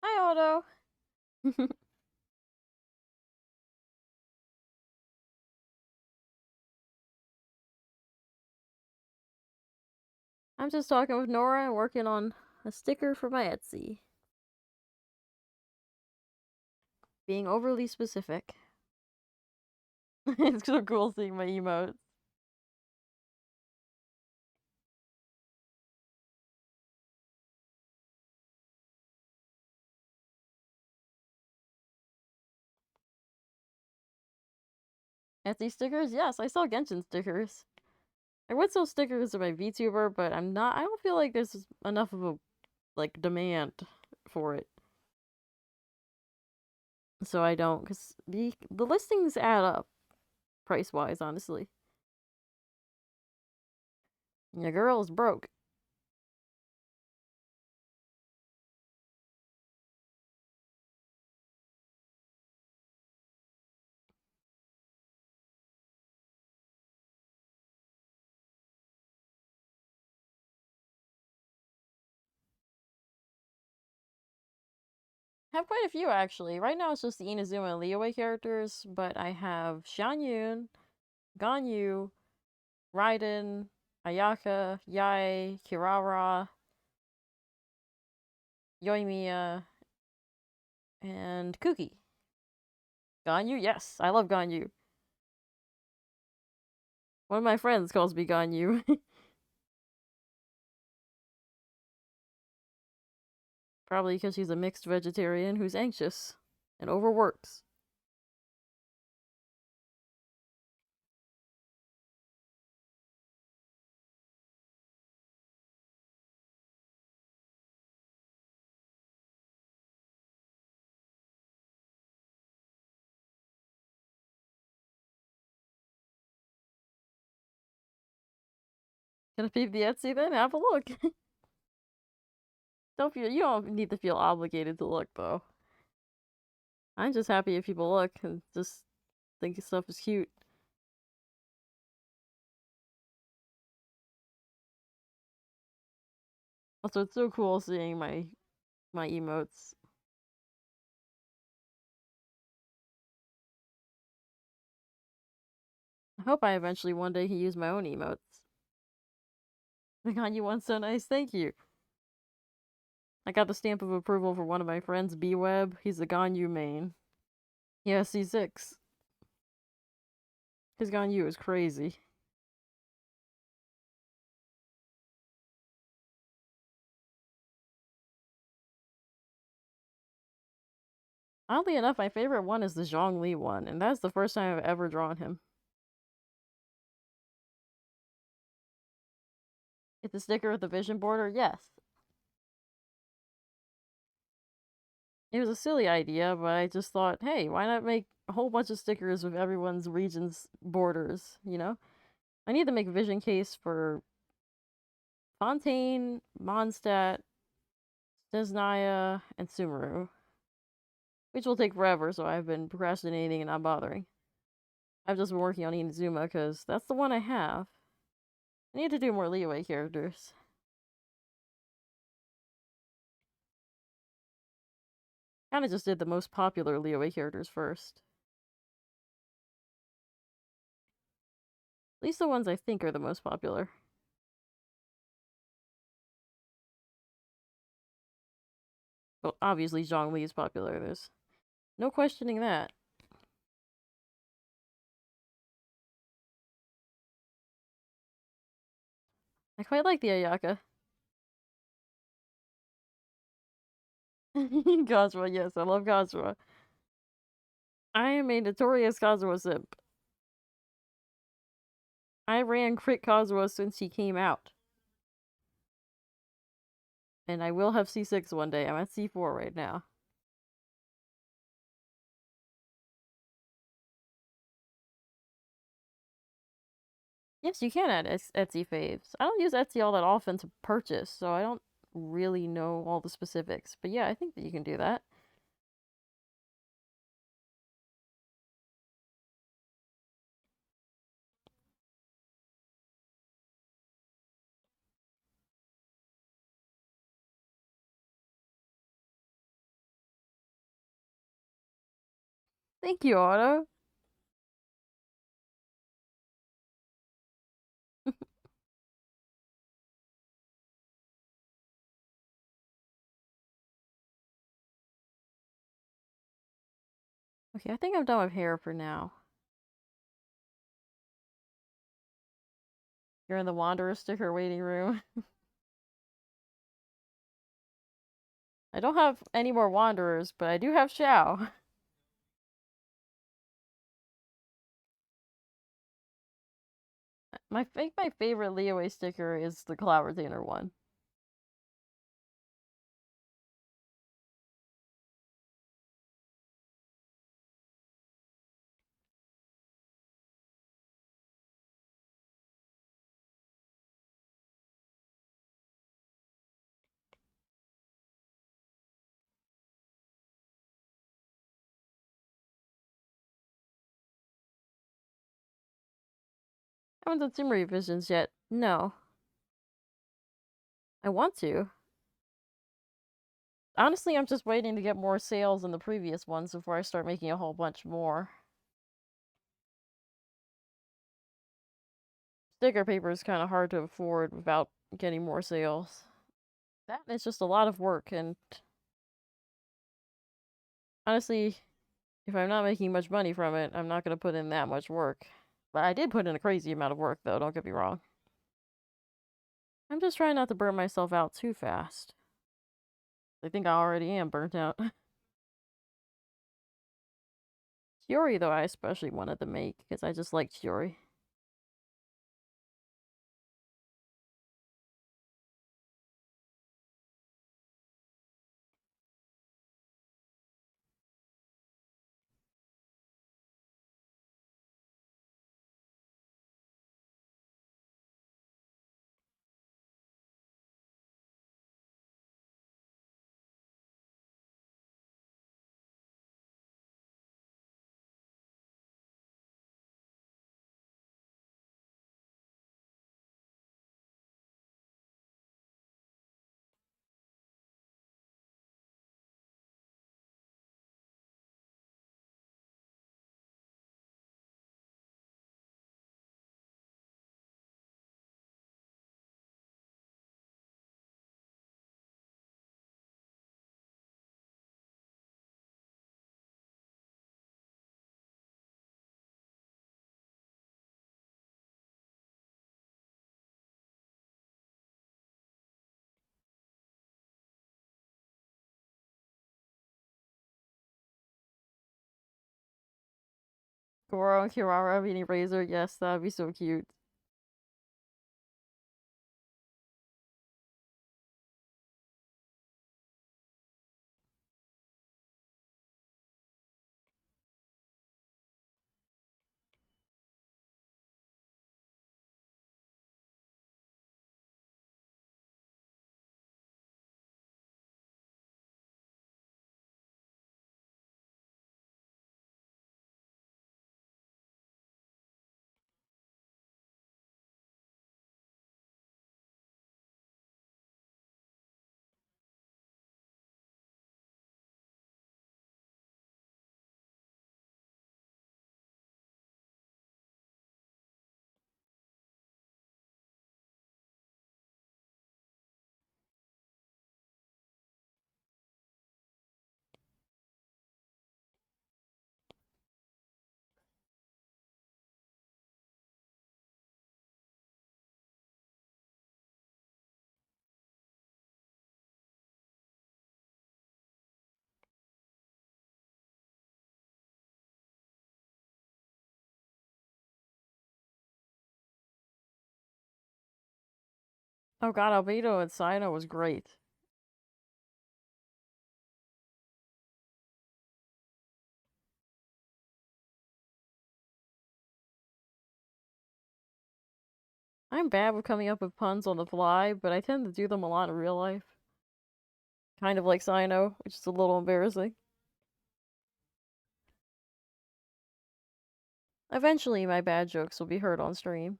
Hi, Otto. I'm just talking with Nora and working on a sticker for my Etsy. Being overly specific. It's so cool seeing my emotes. Etsy stickers? Yes, I sell Genshin stickers. I would sell stickers to my VTuber, but I don't feel like there's enough of a, like, demand for it. So I don't, because the listings add up, price-wise, honestly. Your girl is broke. I have quite a few, actually. Right now it's just the Inazuma and Liyue characters, but I have Xianyun, Ganyu, Raiden, Ayaka, Yae, Kirara, Yoimiya, and Kuki. Ganyu? Yes, I love Ganyu. One of my friends calls me Ganyu. Probably because she's a mixed vegetarian who's anxious and overworks. Gonna peep the Etsy then? Have a look. You don't need to feel obligated to look though. I'm just happy if people look and just think stuff is cute. Also, it's so cool seeing my emotes. I hope I eventually one day can use my own emotes. The Ganyu one's so nice, thank you. I got the stamp of approval for one of my friends, B-Web. He's a Ganyu main. Yeah, C6. His Ganyu is crazy. Oddly enough, my favorite one is the Zhongli one, and that's the first time I've ever drawn him. It's a sticker with the vision border? Yes. It was a silly idea, but I just thought, hey, why not make a whole bunch of stickers with everyone's region's borders, you know? I need to make a vision case for Fontaine, Mondstadt, Snezhnaya, and Sumeru, which will take forever, so I've been procrastinating and not bothering. I've just been working on Inazuma because that's the one I have. I need to do more Liyue characters. Kinda just did the most popular Liyue characters first. At least the ones I think are the most popular. Well, obviously Zhongli is popular, there's no questioning that. I quite like the Ayaka. Kazuha, yes, I love Kazuha. I am a notorious Kazuha simp. I ran Crit Kazuha since he came out. And I will have C6 one day. I'm at C4 right now. Yes, you can add Etsy faves. I don't use Etsy all that often to purchase, so I don't really know all the specifics. But yeah, I think that you can do that. Thank you, Otto. Okay, I think I'm done with hair for now. You're in the Wanderer sticker waiting room. I don't have any more Wanderers, but I do have Xiao. I think my favorite Leeway sticker is the Cloud Retainer one. I haven't done Sim revisions yet. No. I want to. Honestly, I'm just waiting to get more sales in the previous ones before I start making a whole bunch more. Sticker paper is kind of hard to afford without getting more sales. That is just a lot of work, and honestly, if I'm not making much money from it, I'm not going to put in that much work. But I did put in a crazy amount of work, though, don't get me wrong. I'm just trying not to burn myself out too fast. I think I already am burnt out. Chiori, though, I especially wanted to make, because I just like Chiori. Goro and Kirara being Razor, yes, that'd be so cute. Oh god, Albedo and Sino was great. I'm bad with coming up with puns on the fly, but I tend to do them a lot in real life. Kind of like Sino, which is a little embarrassing. Eventually, my bad jokes will be heard on stream.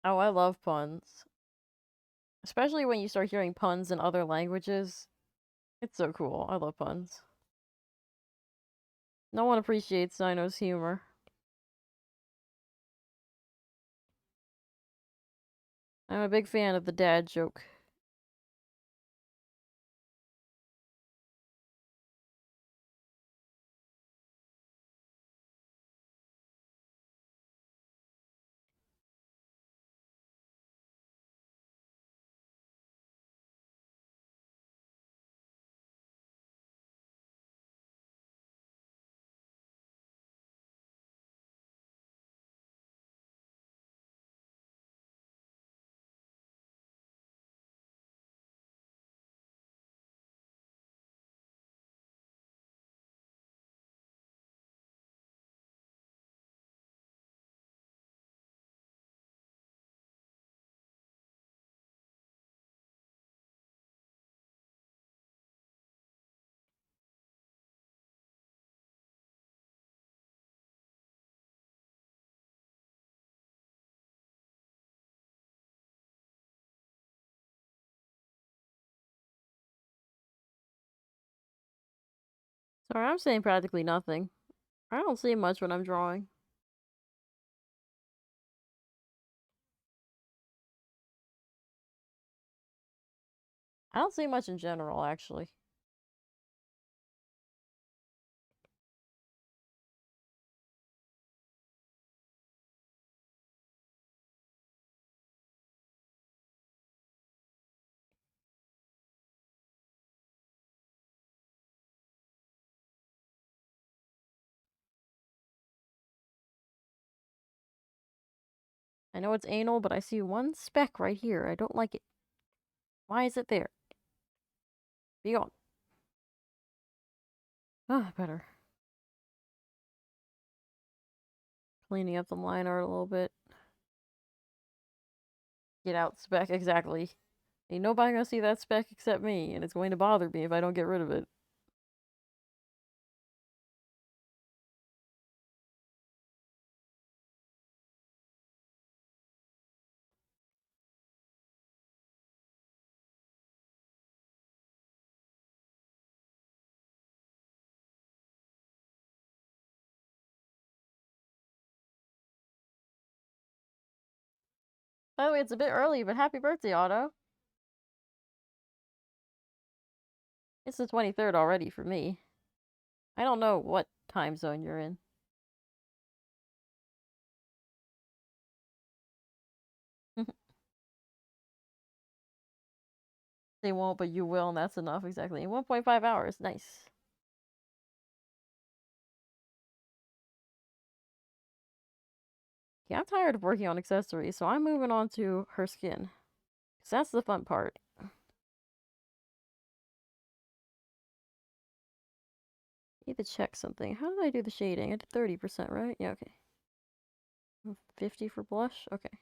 Oh, I love puns. Especially when you start hearing puns in other languages. It's so cool. I love puns. No one appreciates Sino's humor. I'm a big fan of the dad joke. Sorry, I'm saying practically nothing. I don't see much when I'm drawing. I don't see much in general, actually. I know it's anal, but I see one speck right here. I don't like it. Why is it there? Be gone. Ah, better. Cleaning up the line art a little bit. Get out, speck. Exactly. Ain't nobody gonna see that speck except me, and it's going to bother me if I don't get rid of it. By the way, it's a bit early, but happy birthday, Otto. It's the 23rd already for me. I don't know what time zone you're in. They won't, but you will, and that's enough, exactly. 1.5 hours. Nice. Yeah, I'm tired of working on accessories, so I'm moving on to her skin. Because that's the fun part. Need to check something. How did I do the shading? I did 30%, right? Yeah, okay. 50 for blush? Okay.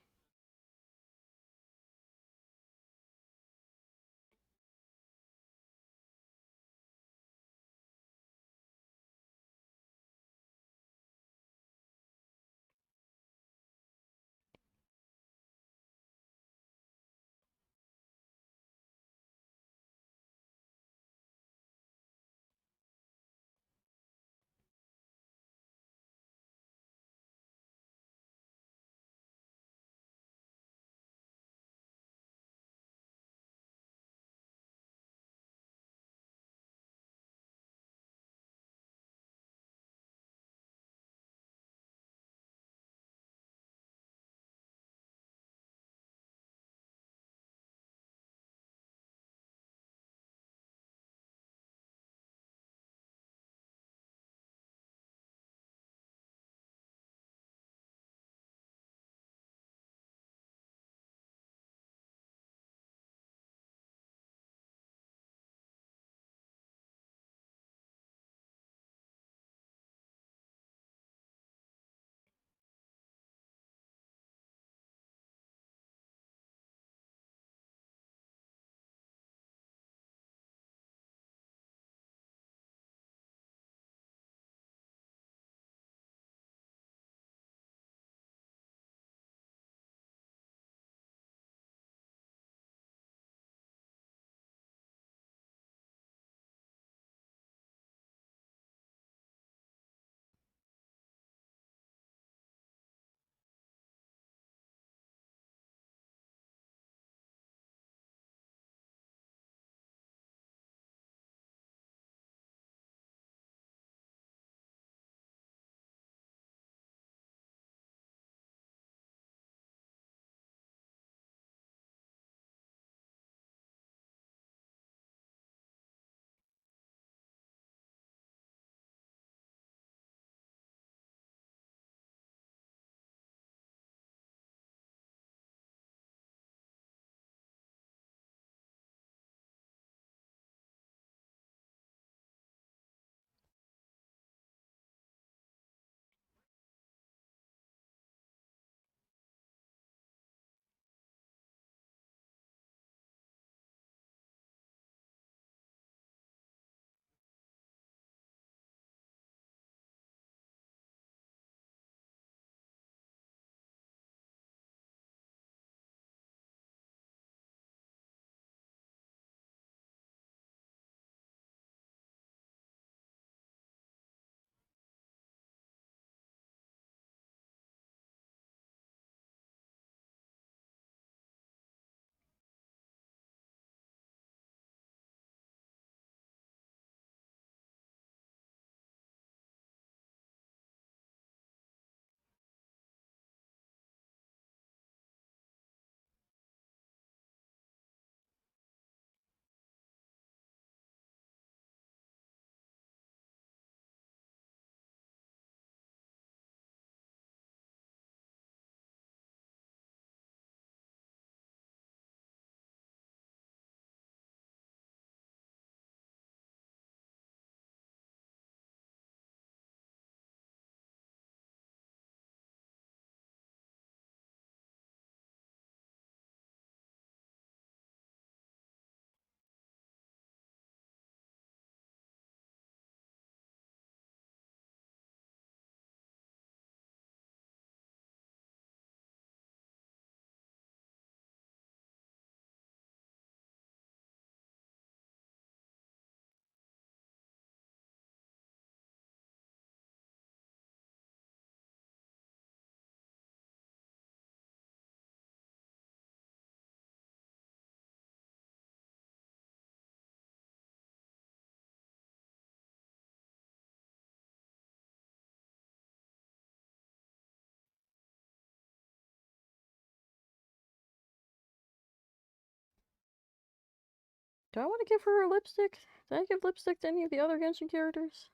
Do I want to give her a lipstick? Did I give lipstick to any of the other Genshin characters?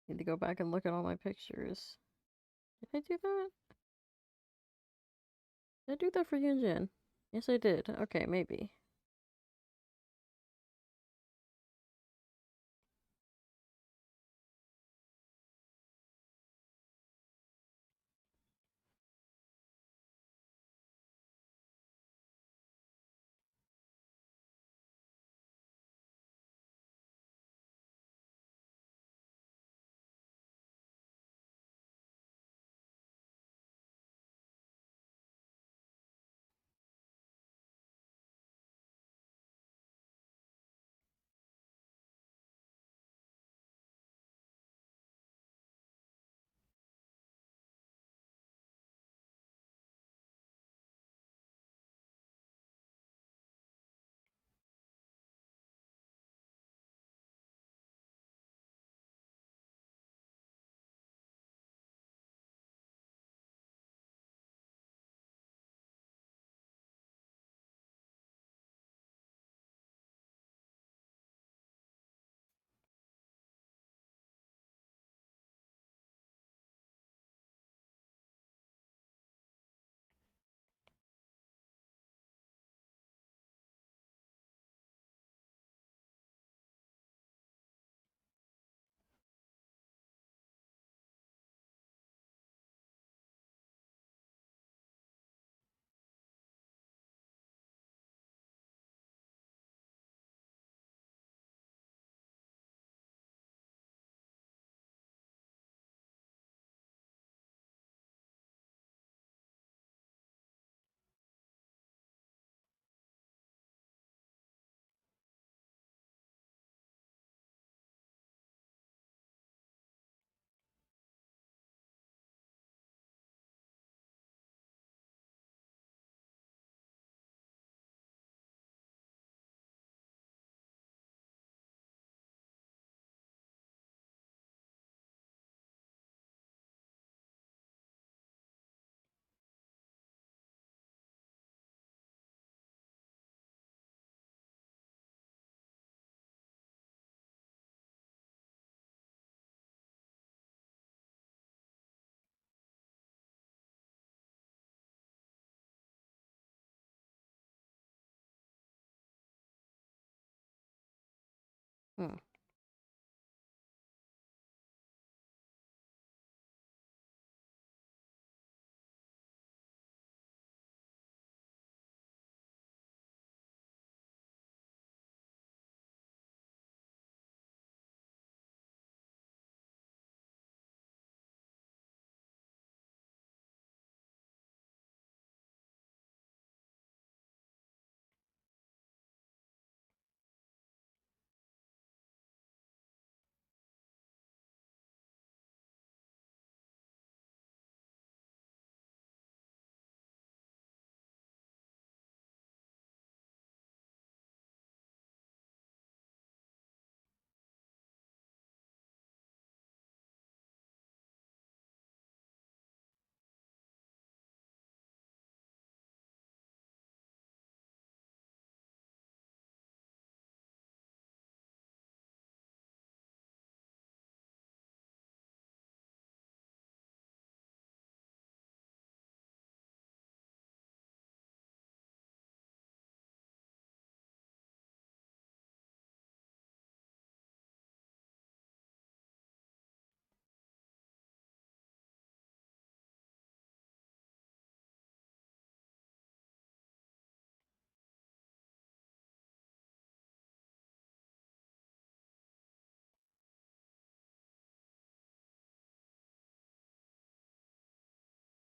Need to go back and look at all my pictures. Did I do that? Did I do that for Yunjin? Yes, I did. Okay, maybe. Hmm.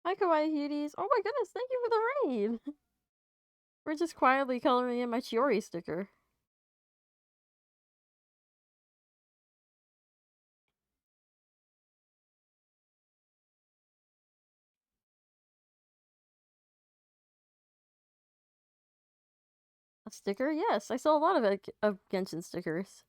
Hi, Kawaii Cuties. Oh my goodness, thank you for the raid. We're just quietly coloring in my Chiori sticker. A sticker? Yes, I saw a lot of Genshin stickers.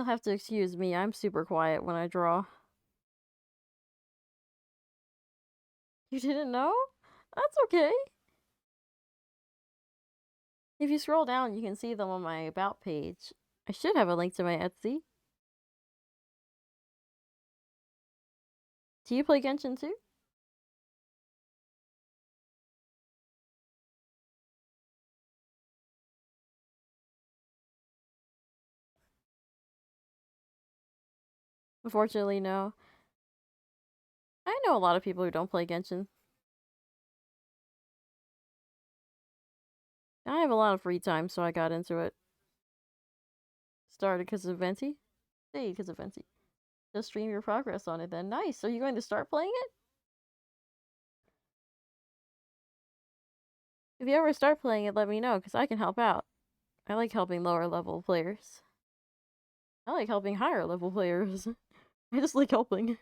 You'll have to excuse me, I'm super quiet when I draw. You didn't know? That's okay. If you scroll down, you can see them on my About page. I should have a link to my Etsy. Do you play Genshin too? Unfortunately, no. I know a lot of people who don't play Genshin. I have a lot of free time, so I got into it. Started because of Venti. Stayed because of Venti. Just stream your progress on it then. Nice. Are you going to start playing it? If you ever start playing it, let me know, because I can help out. I like helping lower level players. I like helping higher level players. I just like helping.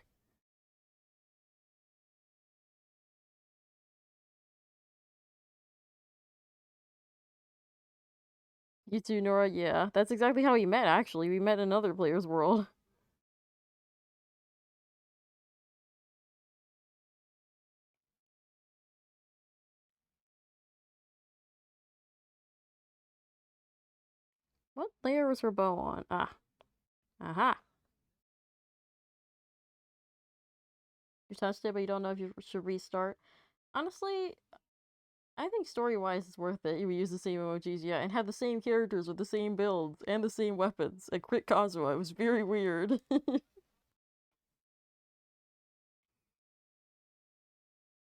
You too, Nora? Yeah, that's exactly how we met, actually. We met in another player's world. What layer was her bow on? Ah. Aha. You touched it, but you don't know if you should restart. Honestly, I think story-wise it's worth it. You would use the same emojis, yeah, and have the same characters with the same builds and the same weapons. And crit Kazuha. It was very weird.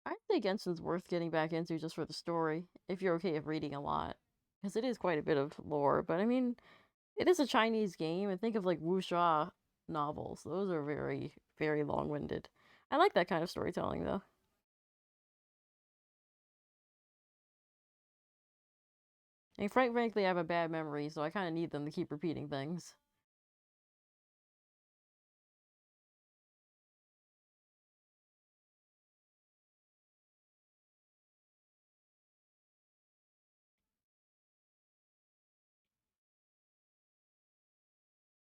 I think Genshin's worth getting back into just for the story, if you're okay with reading a lot. Because it is quite a bit of lore, but I mean, it is a Chinese game, and think of like wuxia novels. Those are very, very long-winded. I like that kind of storytelling, though. And frankly, I have a bad memory, so I kind of need them to keep repeating things.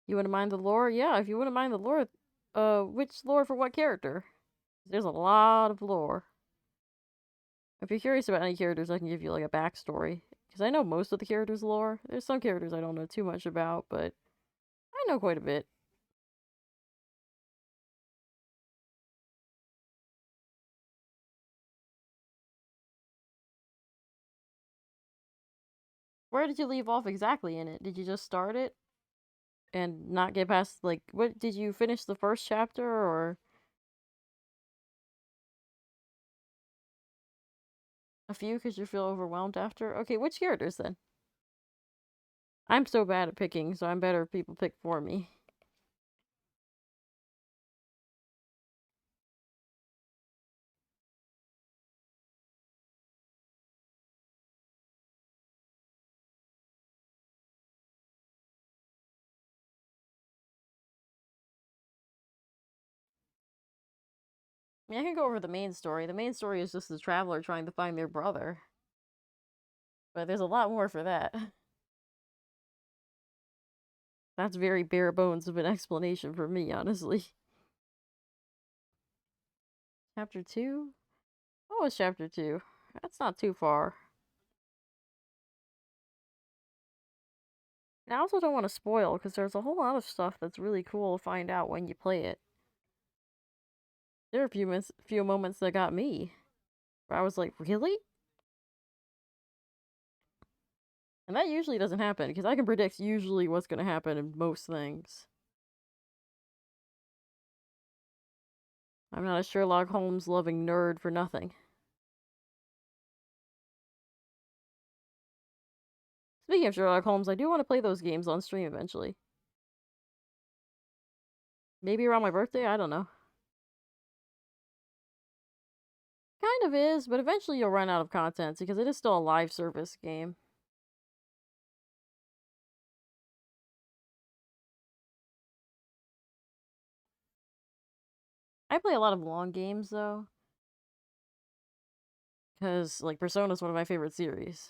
You wouldn't mind the lore? Yeah, if you wouldn't mind the lore, which lore for what character? There's a lot of lore. If you're curious about any characters, I can give you like a backstory. Because I know most of the characters' lore. There's some characters I don't know too much about, but I know quite a bit. Where did you leave off exactly in it? Did you just start it and not get past, like, what, did you finish the first chapter or a few because you feel overwhelmed after? Okay, which characters then? I'm so bad at picking, so I'm better if people pick for me. I mean, I can go over the main story. The main story is just the traveler trying to find their brother. But there's a lot more for that. That's very bare bones of an explanation for me, honestly. Chapter 2? What was chapter 2? That's not too far. And I also don't want to spoil, because there's a whole lot of stuff that's really cool to find out when you play it. There are few moments that got me, where I was like, really? And that usually doesn't happen, because I can predict usually what's going to happen in most things. I'm not a Sherlock Holmes loving nerd for nothing. Speaking of Sherlock Holmes, I do want to play those games on stream eventually. Maybe around my birthday? I don't know. Kind of is, but eventually you'll run out of content because it is still a live service game. I play a lot of long games though, because like Persona is one of my favorite series,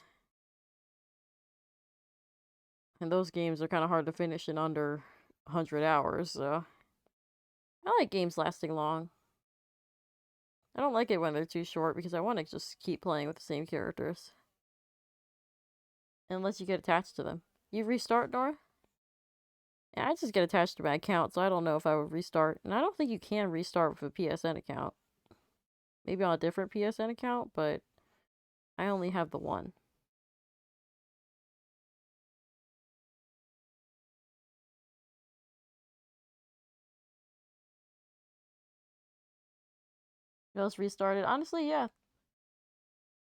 and those games are kind of hard to finish in under 100 hours, so I like games lasting long. I don't like it when they're too short because I want to just keep playing with the same characters. Unless you get attached to them. You restart, Nora? Yeah, I just get attached to my account, so I don't know if I would restart. And I don't think you can restart with a PSN account. Maybe on a different PSN account, but I only have the one. Just restarted. Honestly, yeah.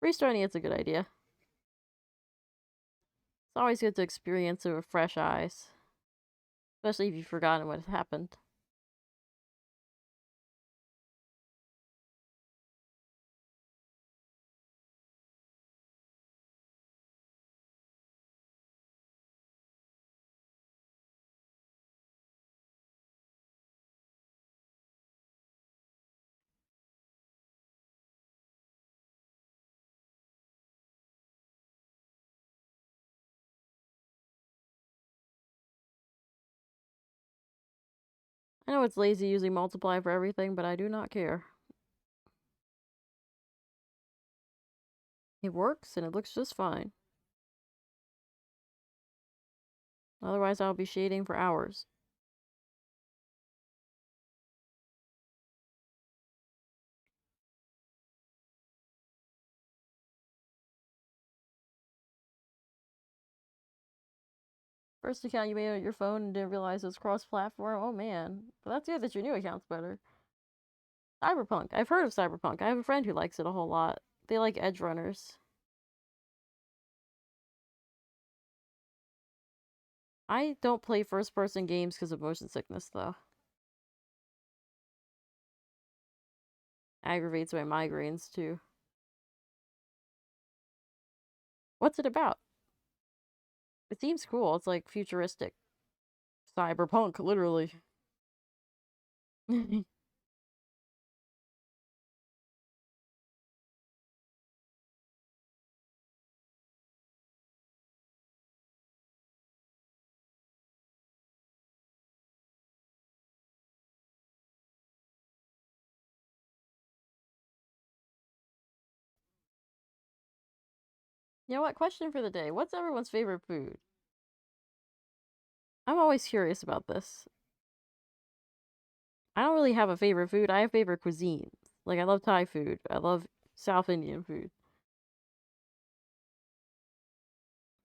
Restarting it's a good idea. It's always good to experience it with fresh eyes. Especially if you've forgotten what has happened. I know it's lazy using multiply for everything, but I do not care. It works and it looks just fine. Otherwise, I'll be shading for hours. First account you made on your phone and didn't realize it's cross-platform? Oh man. But that's good that your new account's better. Cyberpunk. I've heard of Cyberpunk. I have a friend who likes it a whole lot. They like edge runners. I don't play first-person games because of motion sickness, though. Aggravates my migraines, too. What's it about? It seems cool. It's like futuristic. Cyberpunk, literally. You know what? Question for the day. What's everyone's favorite food? I'm always curious about this. I don't really have a favorite food. I have favorite cuisines. Like, I love Thai food. I love South Indian food.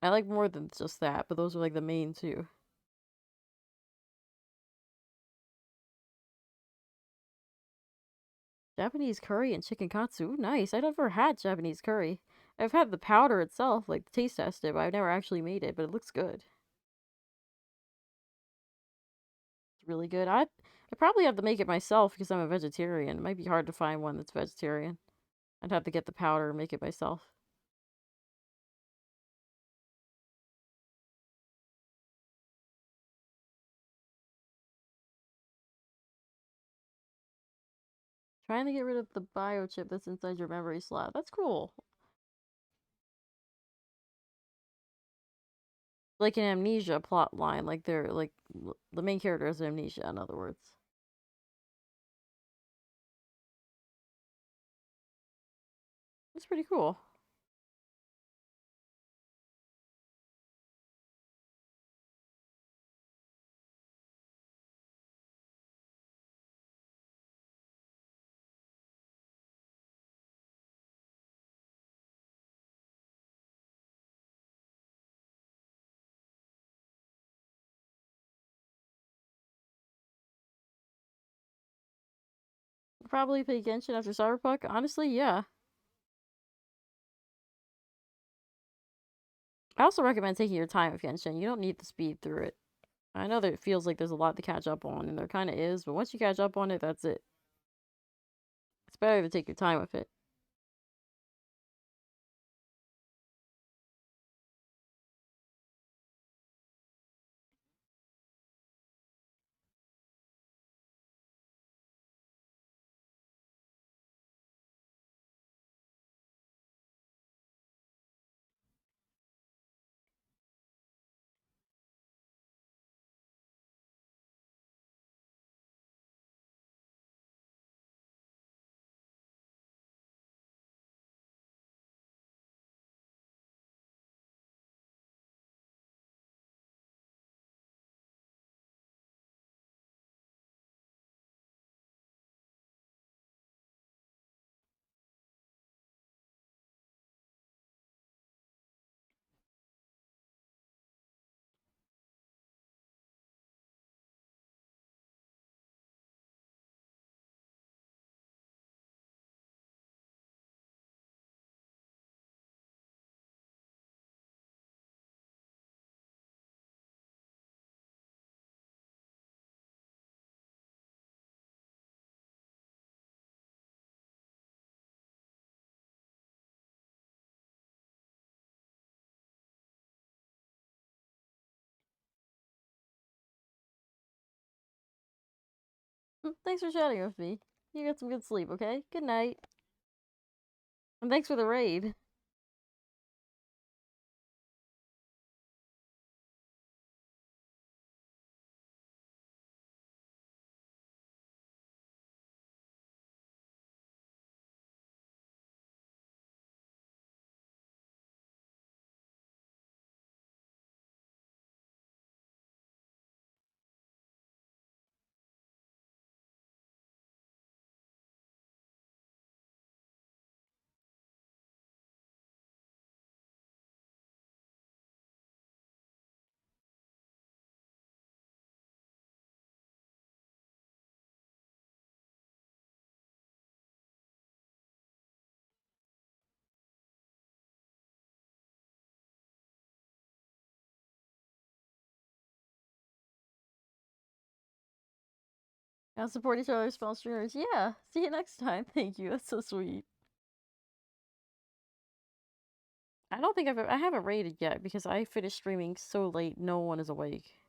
I like more than just that, but those are like the main two. Japanese curry and chicken katsu. Ooh, nice. I've never had Japanese curry. I've had the powder itself, like taste tested, but I've never actually made it, but it looks good. It's really good. I probably have to make it myself because I'm a vegetarian. It might be hard to find one that's vegetarian. I'd have to get the powder and make it myself. Trying to get rid of the biochip that's inside your memory slot. That's cool. Like an amnesia plot line. Like they're like the main character has amnesia, in other words. That's pretty cool. Probably play Genshin after Cyberpunk. Honestly, yeah. I also recommend taking your time with Genshin. You don't need to speed through it. I know that it feels like there's a lot to catch up on, and there kind of is, but once you catch up on it, that's it. It's better to take your time with it. Thanks for chatting with me. You get some good sleep, okay? Good night. And thanks for the raid. I'll support each other's small streamers. Yeah. See you next time. Thank you. That's so sweet. I don't think I haven't rated yet because I finished streaming so late. No one is awake.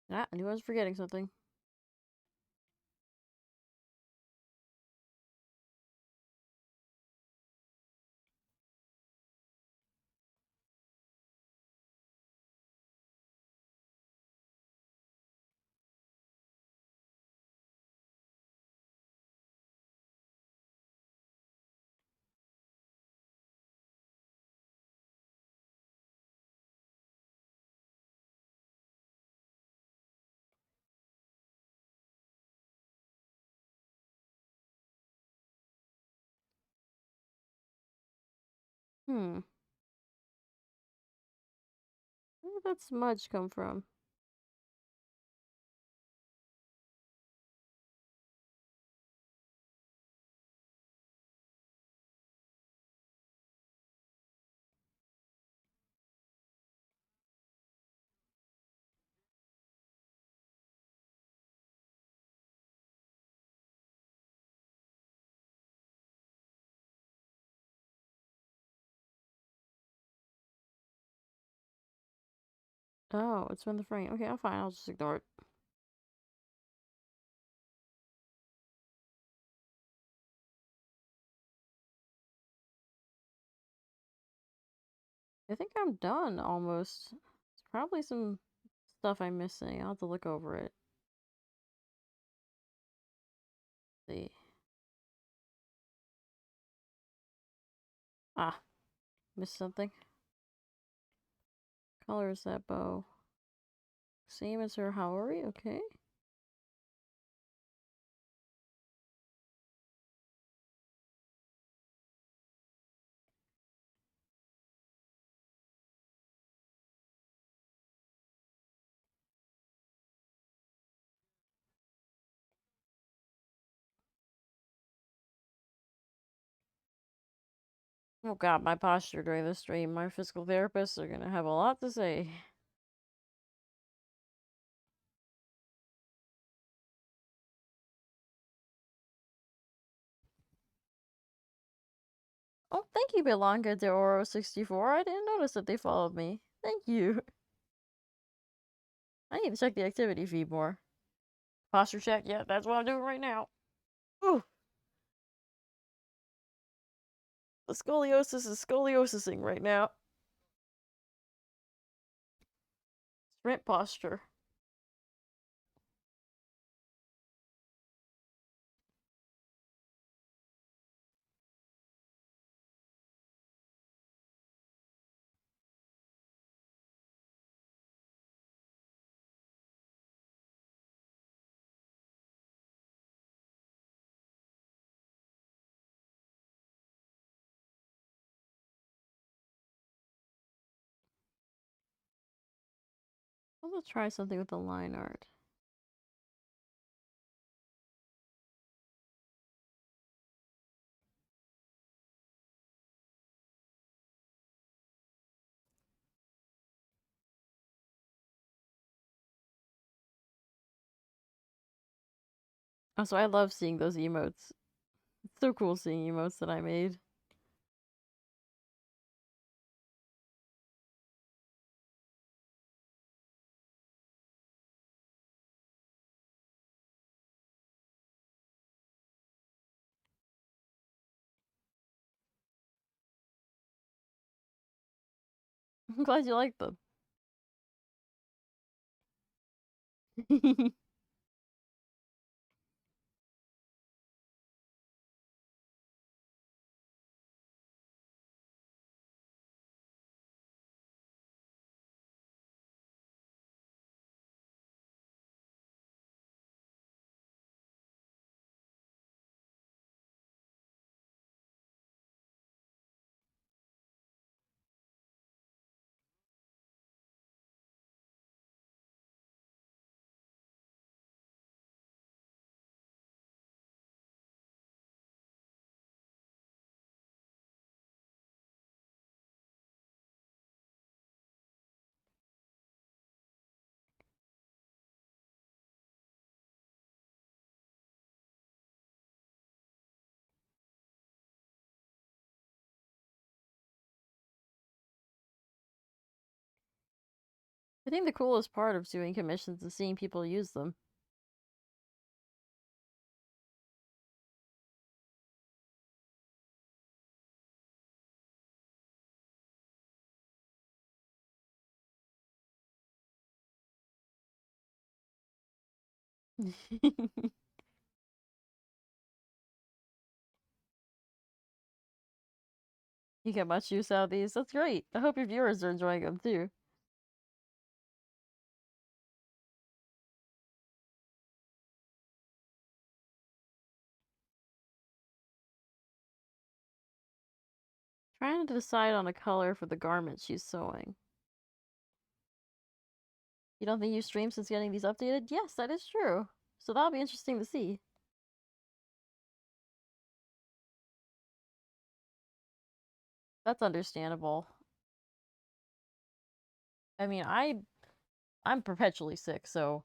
Ah, I knew I was forgetting something. Hmm. Where did that smudge come from? Oh, it's from the frame. Okay, I'm fine. I'll just ignore it. I think I'm done almost. There's probably some stuff I'm missing. I'll have to look over it. See. Ah, missed something. Color is that bow? Same as her Haori, okay. Oh god, my posture during the stream. My physical therapists are gonna have a lot to say. Oh, thank you, Belonga de Oro64. I didn't notice that they followed me. Thank you. I need to check the activity feed more. Posture check? Yeah, that's what I'm doing right now. Ooh, the scoliosis is scoliosising right now. Sprint posture. I'm gonna try something with the line art. Also, I love seeing those emotes. It's so cool seeing emotes that I made. I'm glad you like them. I think the coolest part of doing commissions is seeing people use them. You get much use out of these. That's great. I hope your viewers are enjoying them too. Trying to decide on a color for the garment she's sewing. You don't think you streamed since getting these updated? Yes, that is true. So that'll be interesting to see. That's understandable. I mean, I'm perpetually sick, so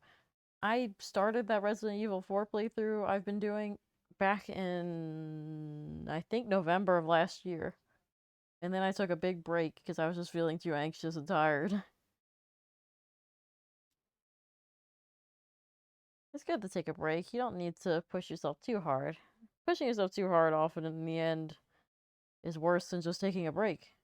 I started that Resident Evil 4 playthrough I've been doing back in I think November of last year. And then I took a big break because I was just feeling too anxious and tired. It's good to take a break. You don't need to push yourself too hard. Pushing yourself too hard often in the end is worse than just taking a break.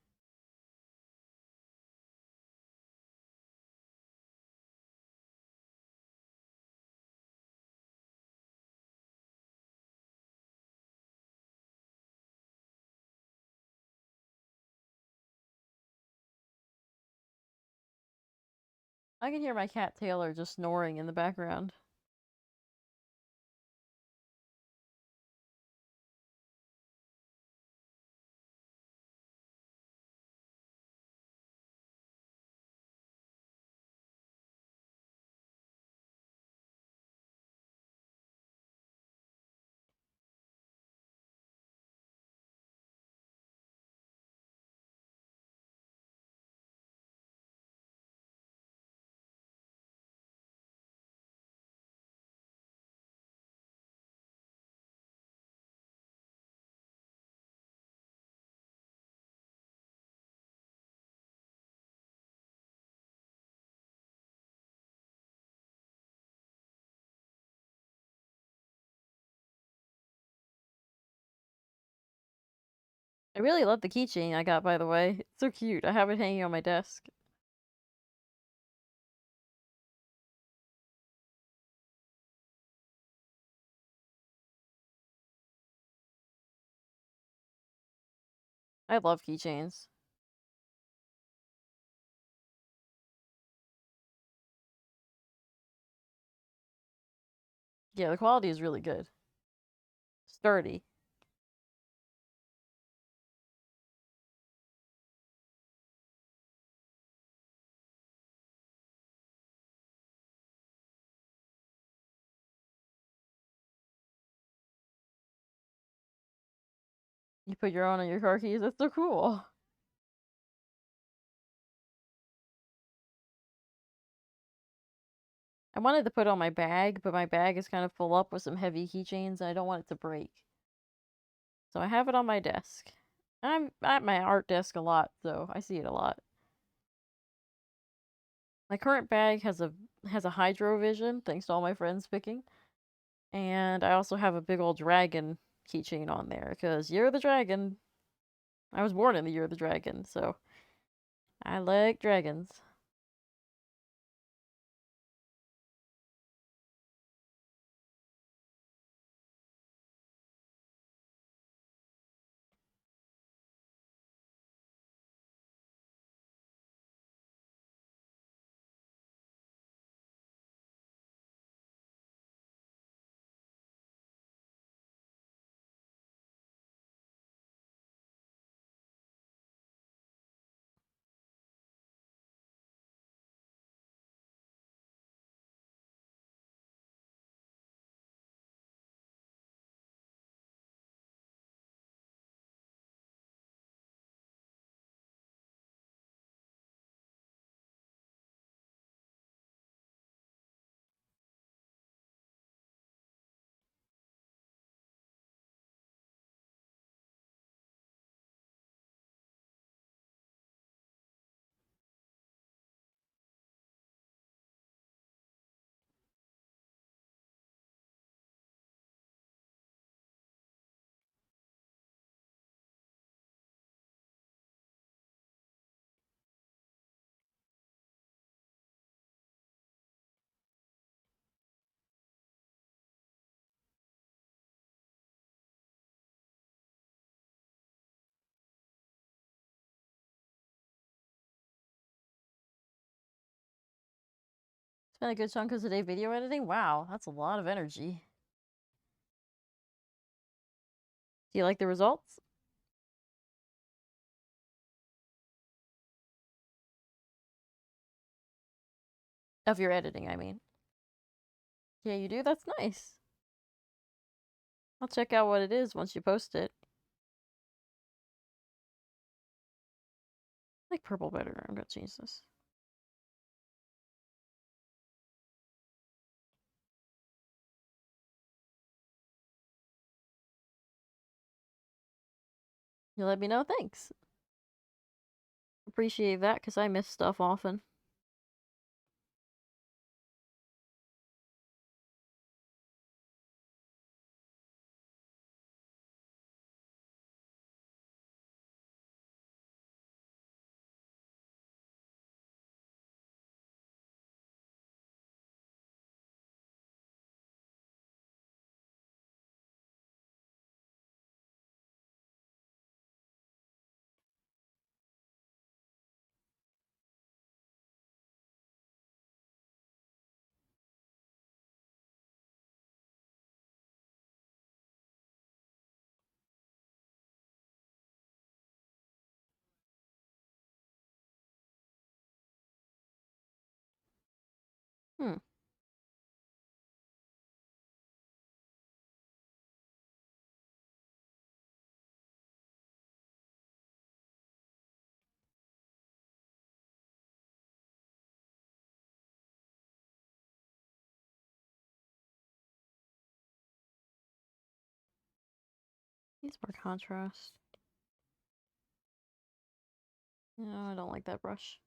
I can hear my cat Taylor just snoring in the background. I really love the keychain I got, by the way. It's so cute. I have it hanging on my desk. I love keychains. Yeah, the quality is really good. Sturdy. You put your own on your car keys. That's so cool. I wanted to put on my bag, but my bag is kind of full up with some heavy keychains, and I don't want it to break. So I have it on my desk. I'm at my art desk a lot, so I see it a lot. My current bag has a hydro vision, thanks to all my friends picking. And I also have a big old dragon keychain on there, because Year of the Dragon. I was born in the Year of the Dragon, so I like dragons. Spent a good chunk of the day video editing? Wow, that's a lot of energy. Do you like the results? Of your editing, I mean. Yeah, you do? That's nice. I'll check out what it is once you post it. I like purple better. I'm gonna change this. You let me know? Thanks. Appreciate that, because I miss stuff often. Hmm. Needs more contrast. No, I don't like that brush.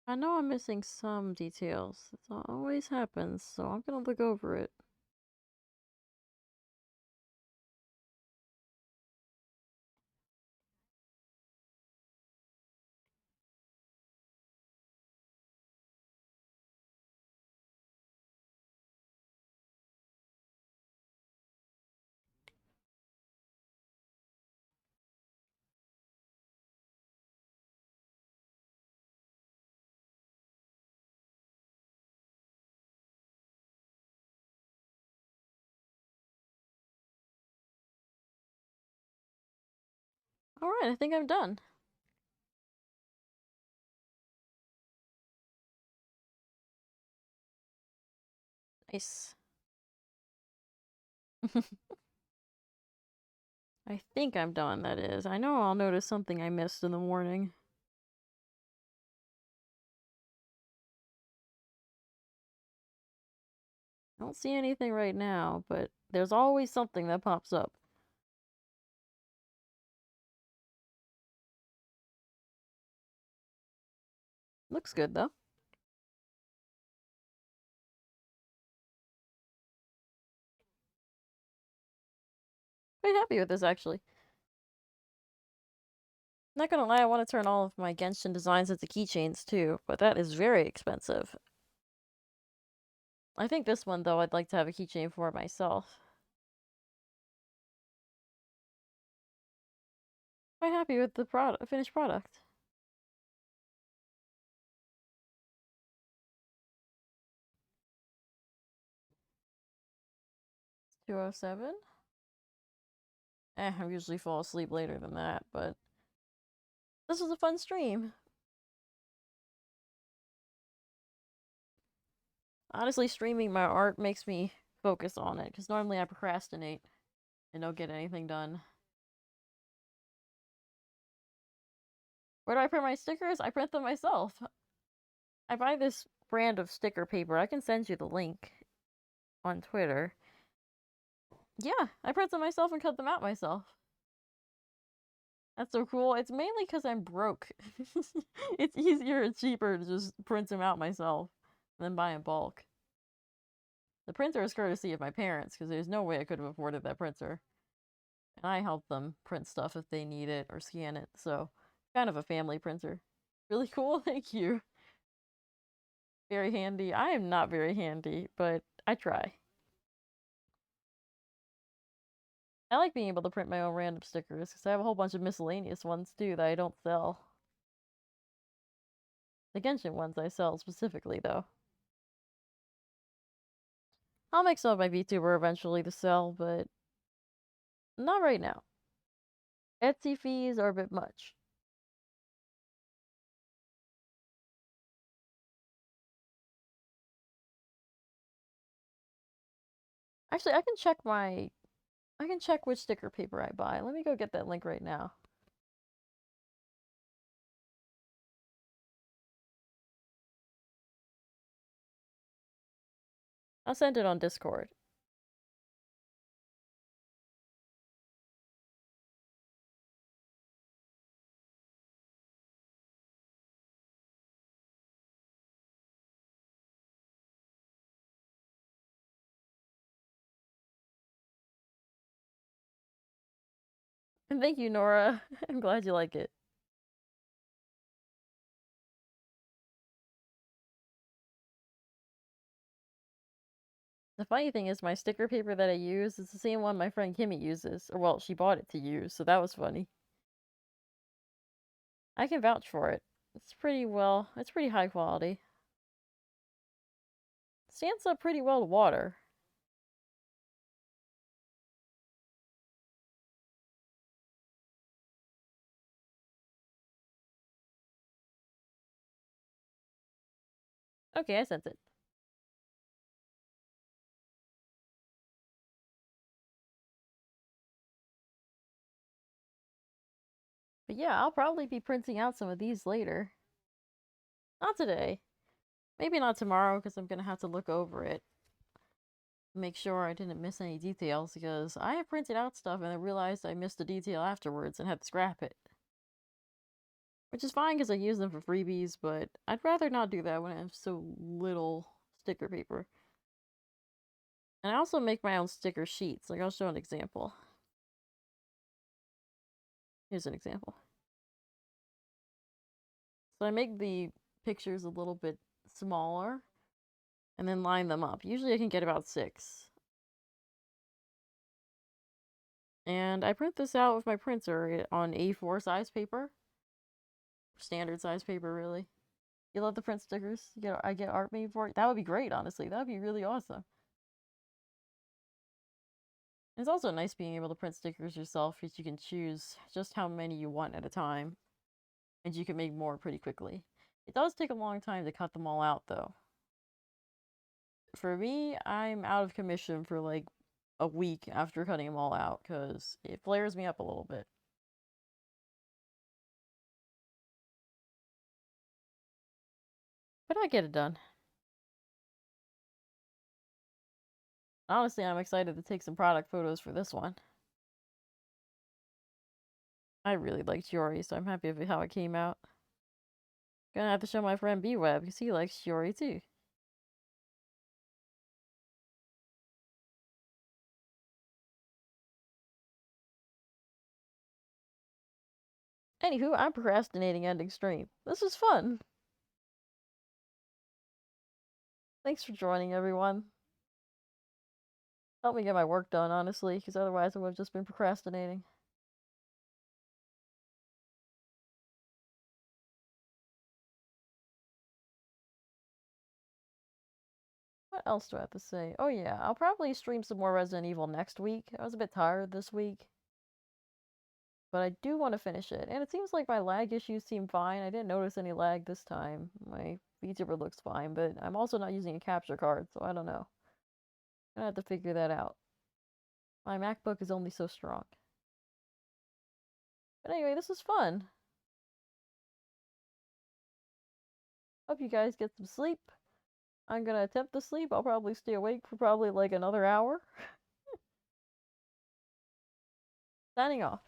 I know I'm missing some details. It always happens, so I'm gonna look over it. Alright, I think I'm done. Nice. I think I'm done, that is. I know I'll notice something I missed in the morning. I don't see anything right now, but there's always something that pops up. Looks good, though. Quite happy with this, actually. Not gonna lie, I want to turn all of my Genshin designs into keychains, too, but that is very expensive. I think this one, though, I'd like to have a keychain for myself. Quite happy with the finished product. It's 2:07? I usually fall asleep later than that, but this was a fun stream. Honestly, streaming my art makes me focus on it, because normally I procrastinate and don't get anything done. Where do I print my stickers? I print them myself. I buy this brand of sticker paper. I can send you the link on Twitter. Yeah, I print them myself and cut them out myself. That's so cool. It's mainly because I'm broke. It's easier and cheaper to just print them out myself than buy in bulk. The printer is courtesy of my parents, because there's no way I could have afforded that printer. And I help them print stuff if they need it or scan it, so kind of a family printer. Really cool, thank you. Very handy. I am not very handy, but I try. I like being able to print my own random stickers, because I have a whole bunch of miscellaneous ones too that I don't sell. The Genshin ones I sell specifically, though. I'll make some of my VTuber eventually to sell, but not right now. Etsy fees are a bit much. Actually, I can check which sticker paper I buy. Let me go get that link right now. I'll send it on Discord. And thank you, Nora. I'm glad you like it. The funny thing is, my sticker paper that I use is the same one my friend Kimmy uses. Or, well, she bought it to use, so that was funny. I can vouch for it. It's pretty high quality. Stands up pretty well to water. Okay, I sent it. But yeah, I'll probably be printing out some of these later. Not today. Maybe not tomorrow, because I'm gonna have to look over it. Make sure I didn't miss any details, because I have printed out stuff and I realized I missed a detail afterwards and had to scrap it. Which is fine because I use them for freebies, but I'd rather not do that when I have so little sticker paper. And I also make my own sticker sheets. Like, I'll show an example. Here's an example. So I make the pictures a little bit smaller and then line them up. Usually I can get about 6. And I print this out with my printer on A4 size paper. Standard size paper, really. You love the print stickers? I get art made for it? That would be great, honestly. That would be really awesome. It's also nice being able to print stickers yourself because you can choose just how many you want at a time. And you can make more pretty quickly. It does take a long time to cut them all out, though. For me, I'm out of commission for like a week after cutting them all out because it flares me up a little bit. But I get it done. Honestly, I'm excited to take some product photos for this one. I really like Chiori, so I'm happy with how it came out. Gonna have to show my friend B-Web because he likes Chiori too. Anywho, I'm procrastinating ending stream. This was fun. Thanks for joining, everyone. Help me get my work done, honestly, because otherwise I would have just been procrastinating. What else do I have to say? Oh yeah, I'll probably stream some more Resident Evil next week. I was a bit tired this week. But I do want to finish it. And it seems like my lag issues seem fine. I didn't notice any lag this time. My VTuber looks fine, but I'm also not using a capture card, so I don't know. I'm gonna have to figure that out. My MacBook is only so strong. But anyway, this is fun. Hope you guys get some sleep. I'm gonna attempt to sleep. I'll probably stay awake for probably like another hour. Signing off.